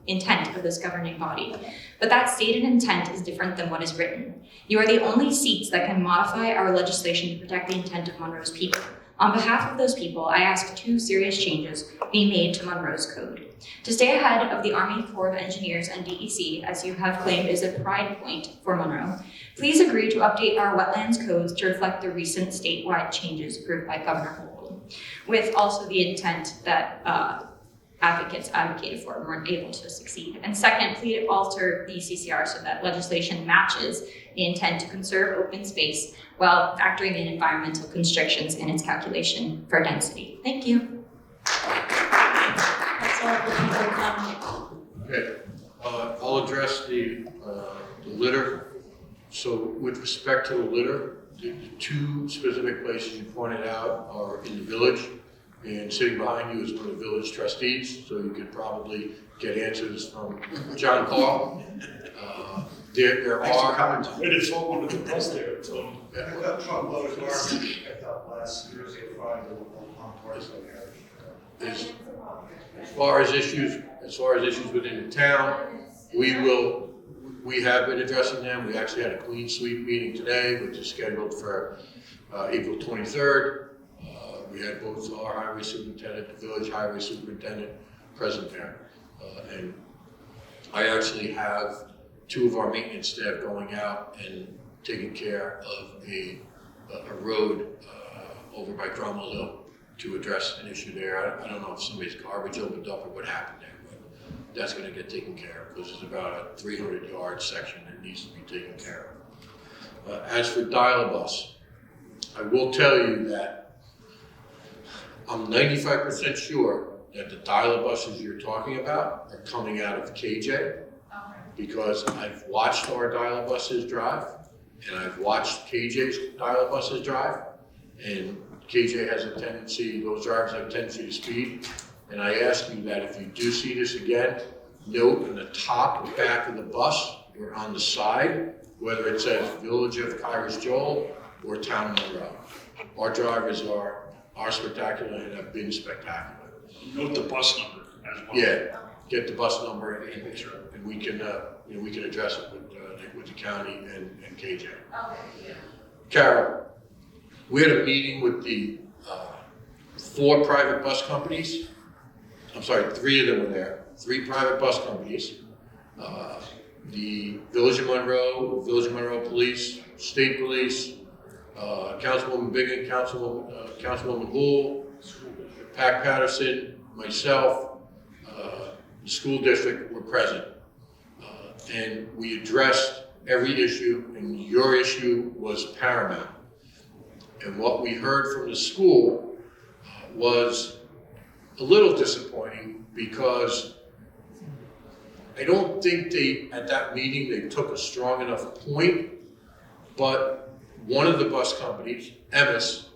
intent of this governing body. But that stated intent is different than what is written. You are the only seats that can modify our legislation to protect the intent of Monroe's people. On behalf of those people, I ask 2 serious changes be made to Monroe's code. To stay ahead of the Army Corps of Engineers and DEC, as you have claimed is a pride point for Monroe, please agree to update our wetlands codes to reflect the recent statewide changes approved by Governor Hochul, with also the intent that advocates advocated for and weren't able to succeed. And second, please alter the CCR so that legislation matches the intent to conserve open space while factoring in environmental constrictions in its calculation for density. Thank you. That's all the public comment. Okay, I'll address the litter. So with respect to the litter, the 2 specific places you pointed out are in the village, and sitting behind you is one of the village trustees, so you could probably get answers from John Carl. There are. It's all under the bus there, so. I got truckload of garbage picked up last Thursday or Friday on parts of the area. As far as issues within the town, we have been addressing them. We actually had a clean sweep meeting today, which is scheduled for April 23rd. We had both our highway superintendent, the village highway superintendent present there. And I actually have 2 of our maintenance staff going out and taking care of a road over by Drummond Hill to address an issue there. I don't know if somebody's garbage opened up or what happened there, but that's going to get taken care of because it's about a 300-yard section that needs to be taken care of. As for Dial-A-Bus, I will tell you that I'm 95% sure that the Dial-A-Buses you're talking about are coming out of KJ, because I've watched our Dial-A-Buses drive, and I've watched KJ's Dial-A-Buses drive, and KJ has a tendency, those drivers have a tendency to speed, and I ask you that if you do see this again, note on the top and back of the bus or on the side, whether it says Village of Kairos Joel or Town of Monroe. Our drivers are spectacular and have been spectacular. Note the bus number as well. Yeah, get the bus number and we can we can address it with the county and KJ. Okay, yeah. Carol, we had a meeting with the 4 private bus companies. I'm sorry, 3 of them were there. 3 private bus companies. The Village of Monroe Police, State Police, Councilwoman Biggin, Councilwoman Houle, Pat Patterson, myself, the school district were present. And we addressed every issue, and your issue was paramount. And what we heard from the school was a little disappointing because I don't think at that meeting, they took a strong enough point, but one of the bus companies, Emmis,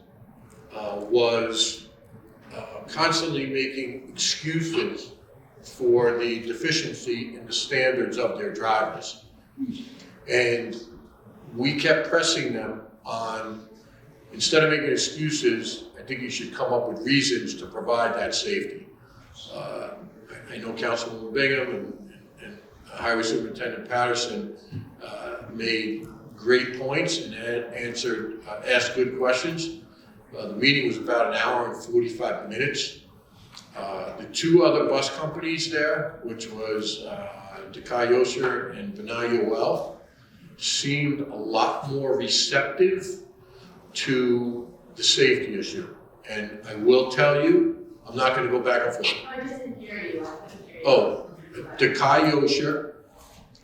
was constantly making excuses for the deficiency in the standards of their drivers. And we kept pressing them on, instead of making excuses, I think you should come up with reasons to provide that safety. I know Councilwoman Bingham and Highway Superintendent Patterson made great points and asked good questions. The meeting was about an hour and 45 minutes. The 2 other bus companies there, which was Dekai Yosher and Benai Yoel, seemed a lot more receptive to the safety issue. And I will tell you, I'm not going to go back and forth. I just didn't hear you. Oh, Dekai Yosher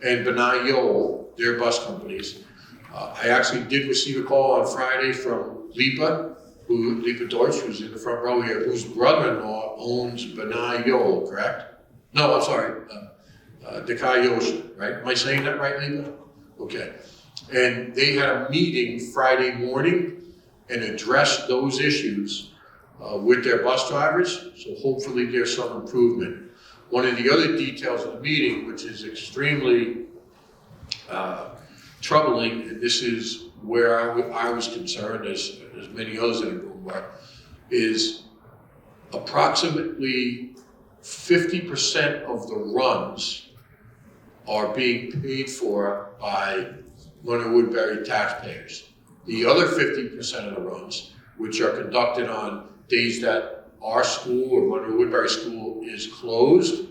and Benai Yoel, their bus companies. I actually did receive a call on Friday from LIPA, who, Lipa Deutsch, who's in the front row here, whose brother-in-law owns Benai Yol, correct? No, I'm sorry, Dekai Yosha, right? Am I saying that right, Lipa? Okay. And they had a meeting Friday morning and addressed those issues with their bus drivers, so hopefully there's some improvement. One of the other details of the meeting, which is extremely troubling, and this is where I was concerned, as many others in the room were, is approximately 50% of the runs are being paid for by Monroe Woodbury taxpayers. The other 50% of the runs, which are conducted on days that our school or Monroe Woodbury School is closed,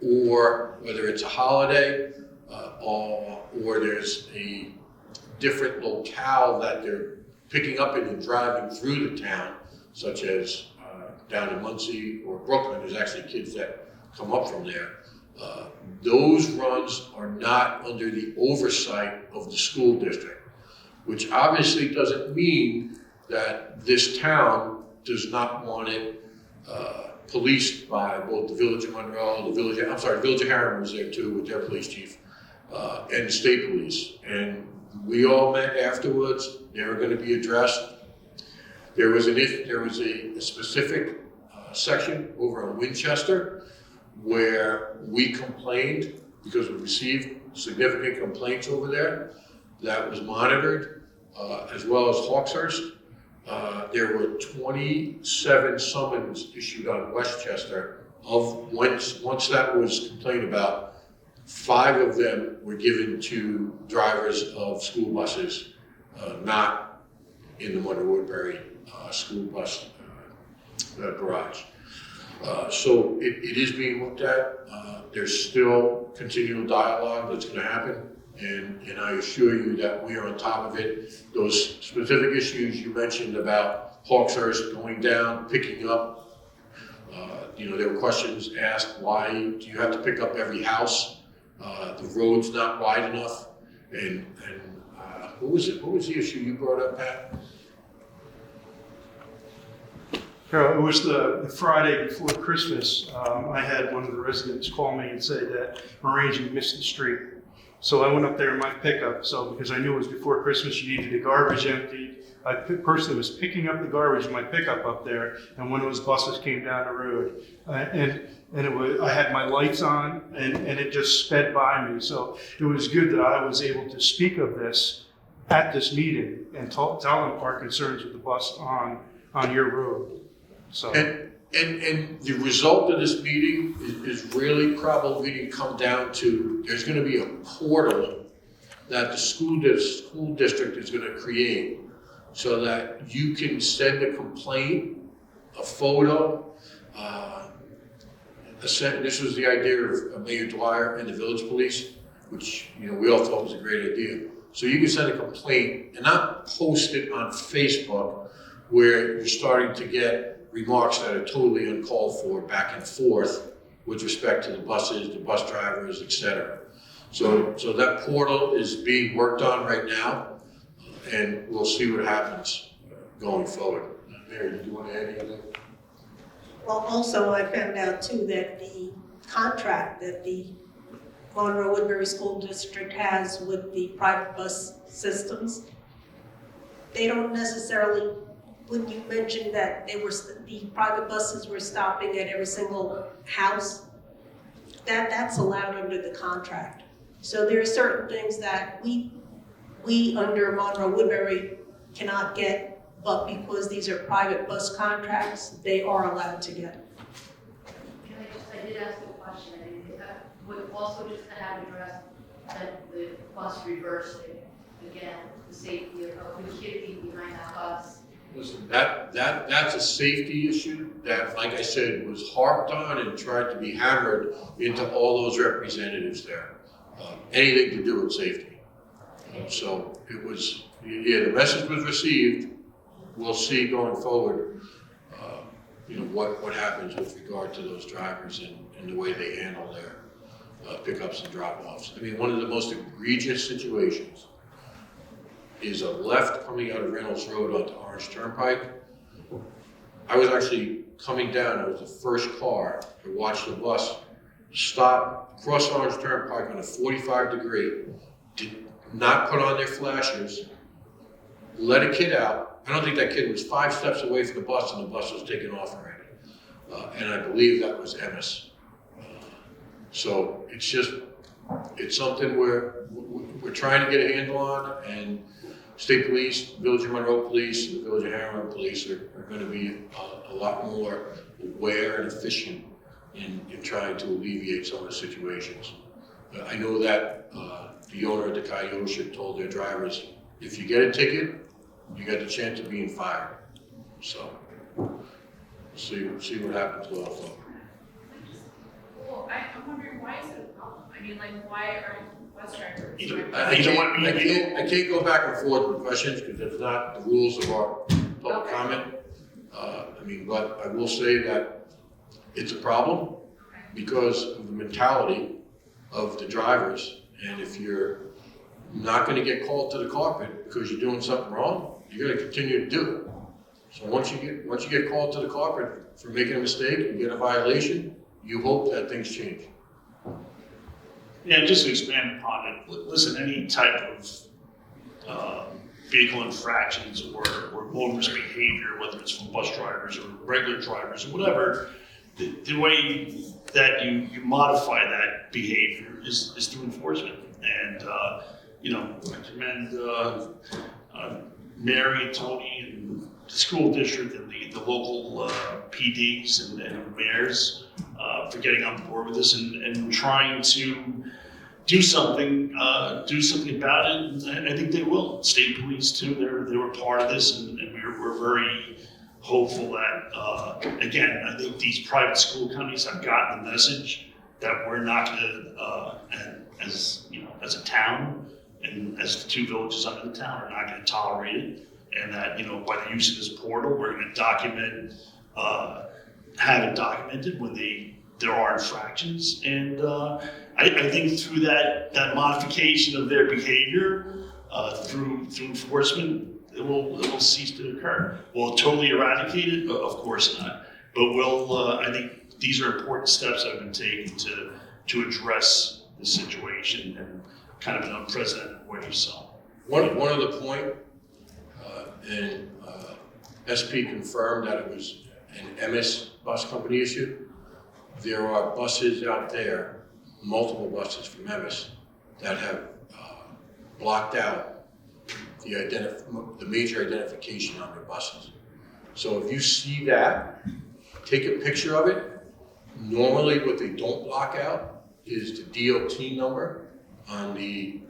or whether it's a holiday, or there's a different locale that they're picking up in and driving through the town, such as down in Muncie or Brooklyn, there's actually kids that come up from there. Those runs are not under the oversight of the school district, which obviously doesn't mean that this town does not want it policed by both the Village of Monroe, the Village of Harriman was there too with their police chief, and the state police. And we all met afterwards. They were going to be addressed. There was a specific section over on Winchester where we complained because we received significant complaints over there. That was monitored, as well as Hawkshurst. There were 27 summons issued on Westchester. Once that was complained about, 5 of them were given to drivers of school buses, not in the Monroe Woodbury school bus garage. So it is being looked at. There's still continual dialogue that's going to happen, and I assure you that we are on top of it. Those specific issues you mentioned about Hawkshurst going down, picking up, there were questions asked, why do you have to pick up every house? The road's not wide enough, and what was the issue you brought up, Pat? Carol, it was the Friday before Christmas. I had one of the residents call me and say that Morangi missed the street. So I went up there in my pickup. So because I knew it was before Christmas, you needed the garbage emptied. I personally was picking up the garbage in my pickup up there, and one of those buses came down the road, and I had my lights on, and it just sped by me. So it was good that I was able to speak of this at this meeting and tell them our concerns with the bus on your road. So. And the result of this meeting is really probably going to come down to, there's going to be a portal that the school district is going to create so that you can send a complaint, a photo. This was the idea of Mayor Dwyer and the village police, which we all thought was a great idea. So you can send a complaint and not post it on Facebook where you're starting to get remarks that are totally uncalled for back and forth with respect to the buses, the bus drivers, etc. So that portal is being worked on right now, and we'll see what happens going forward. Mary, do you want to add anything? Well, also I found out too that the contract that the Monroe Woodbury School District has with the private bus systems, they don't necessarily, when you mentioned that the private buses were stopping at every single house, that's allowed under the contract. So there are certain things that we under Monroe Woodbury cannot get, but because these are private bus contracts, they are allowed to get. I did ask a question, would also just have addressed that the bus reversing, again, the safety of the kid being behind that bus. Listen, that's a safety issue that, like I said, was harped on and tried to be hammered into all those representatives there. Anything to do with safety. So it was, the message was received. We'll see going forward, what happens with regard to those drivers and the way they handle their pickups and drop-offs. I mean, one of the most egregious situations is a left coming out of Reynolds Road onto Orange Turnpike. I was actually coming down, I was the first car to watch the bus stop, cross Orange Turnpike on a 45 degree, did not put on their flashers, let a kid out. I don't think that kid was 5 steps away from the bus and the bus was taking off already. And I believe that was Emmis. So it's something we're trying to get a handle on, and State Police, Village of Monroe Police, and the Village of Hamilton Police are going to be a lot more aware and efficient in trying to alleviate some of the situations. I know that the owner of the Coyote told their drivers, if you get a ticket, you got the chance of being fired. So, see what happens with all of them. Well, I'm wondering, why is it a problem? I mean, like, why aren't bus drivers? I can't go back and forth with questions because that's not the rules of our public comment. But I will say that it's a problem because of the mentality of the drivers. And if you're not going to get called to the carpet because you're doing something wrong, you're going to continue to do it. So once you get called to the carpet for making a mistake, you get a violation, you hope that things change. Yeah, just to expand upon it, listen, any type of vehicle infractions or motorist behavior, whether it's from bus drivers or regular drivers or whatever, the way that you modify that behavior is through enforcement. And, I commend Mary and Tony and the school district and the local PDs and mayors for getting on board with this and trying to do something about it. And I think they will. State police too, they were part of this, and we're very hopeful that, again, I think these private school companies have gotten the message that we're not gonna, as a town, and as the 2 villages under the town are not gonna tolerate it. And that, by the use of this portal, we're gonna have it documented when there are infractions. And I think through that modification of their behavior, through enforcement, it will cease to occur. Will it totally eradicate it? Of course not. But I think these are important steps that have been taken to address the situation in kind of an unprecedented way. So one other point, and SP confirmed that it was an Emmis bus company issue. There are buses out there, multiple buses from Emmis, that have blocked out the major identification on their buses. So if you see that, take a picture of it. Normally what they don't block out is the DOT number on the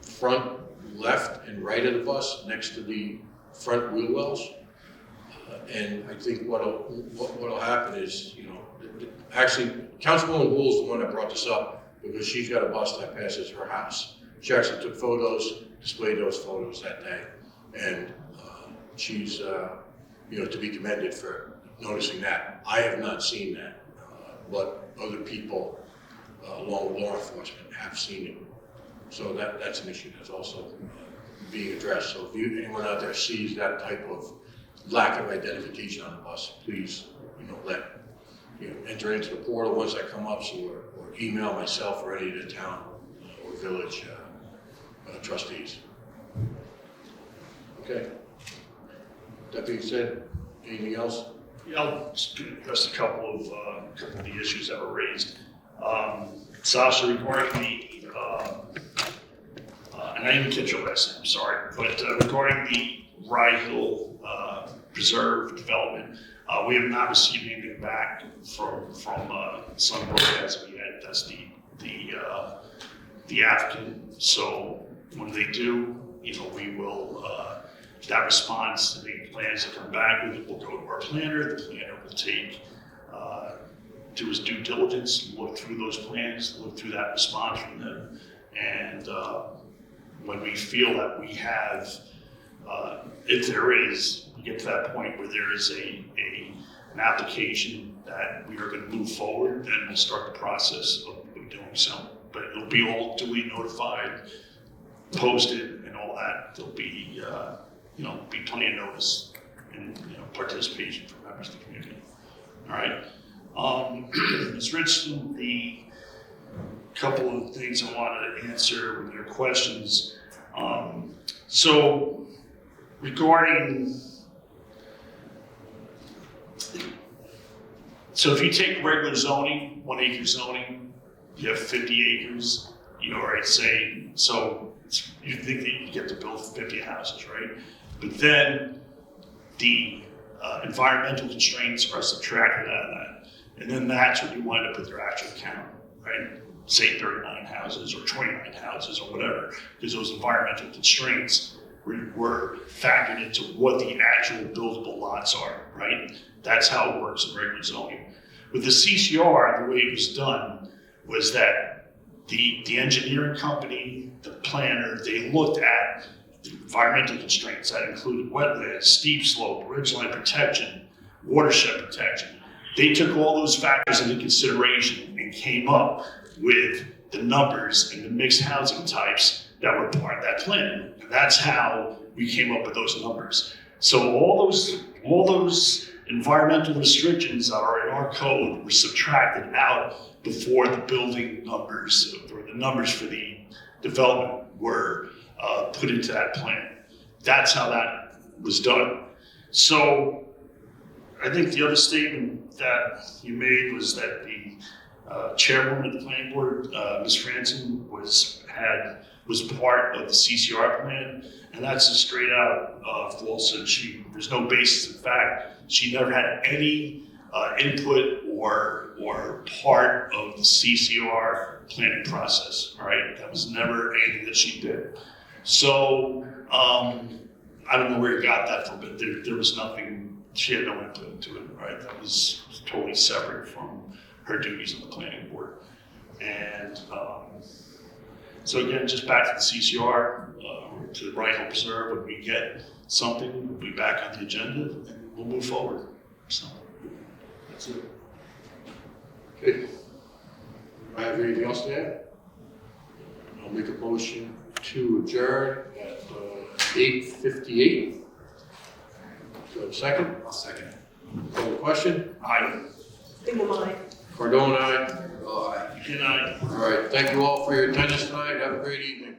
front left and right of the bus next to the front wheel wells. And I think what'll happen is, actually, Councilwoman Wool is the one that brought this up because she's got a bus that passes her house. She actually took photos, displayed those photos that day, and she's, to be commended for noticing that. I have not seen that, but other people, along with law enforcement, have seen it. So that's an issue that's also being addressed. So if anyone out there sees that type of lack of identification on the bus, please, enter into the portal once I come up, or email myself or any of the town or village trustees. Okay. That being said, anything else? Yeah, I'll just address a couple of the issues that were raised. Sasha, regarding the, and I didn't catch your last name, sorry, but regarding the Rye Hill Preserve development, we have not received anything back from Sunbrook as of yet. That's the applicant. So when they do, we will, that response to the plans that come back, we'll go to our planner. The planner will do his due diligence, look through those plans, look through that response from them. And when we feel that we have, if there is, we get to that point where there is an application that we are going to move forward, then we'll start the process of doing so. But it'll be all duly notified posted and all that. There'll be, be plenty of notice and, participation from members of the community. All right. Ms. Richardson, the couple of things I wanted to answer with your questions. So regarding, so if you take regular zoning, 1 acre zoning, you have 50 acres, you already say, so you think that you get to build 50 houses, right? But then the environmental constraints are subtracted out of that. And then that's when you wind up with your actual count, right? Say 39 houses or 29 houses or whatever, because those environmental constraints were factored into what the actual buildable lots are, right? That's how it works in regular zoning. With the CCR, the way it was done was that the engineering company, the planner, they looked at the environmental constraints that included wetlands, steep slope, ridgeline protection, watershed protection. They took all those factors into consideration and came up with the numbers and the mixed housing types that were part of that plan. And that's how we came up with those numbers. So all those environmental restrictions that are in our code were subtracted out before the building numbers or the numbers for the development were put into that plan. That's how that was done. So I think the other statement that you made was that the chairwoman of the planning board, Ms. Franson, was part of the CCR plan, and that's a straight out falsehood. There's no basis in fact. She never had any input or part of the CCR planning process. All right, that was never anything that she did. So I don't know where you got that from, but there was nothing. She had no input into it. Right, that was totally separate from her duties on the planning board. And so again, just back to the CCR, to the Right Home Preserve, when we get something, we'll be back on the agenda and we'll move forward. So that's it. Okay. Do I have anything else to add? I'll make a motion to adjourn at 8:58. Do I have a second? I'll second it. Call the question? Aye. Bingham, aye. Cardone, aye. Aye. Good night. All right, thank you all for your attendance tonight. Have a great evening.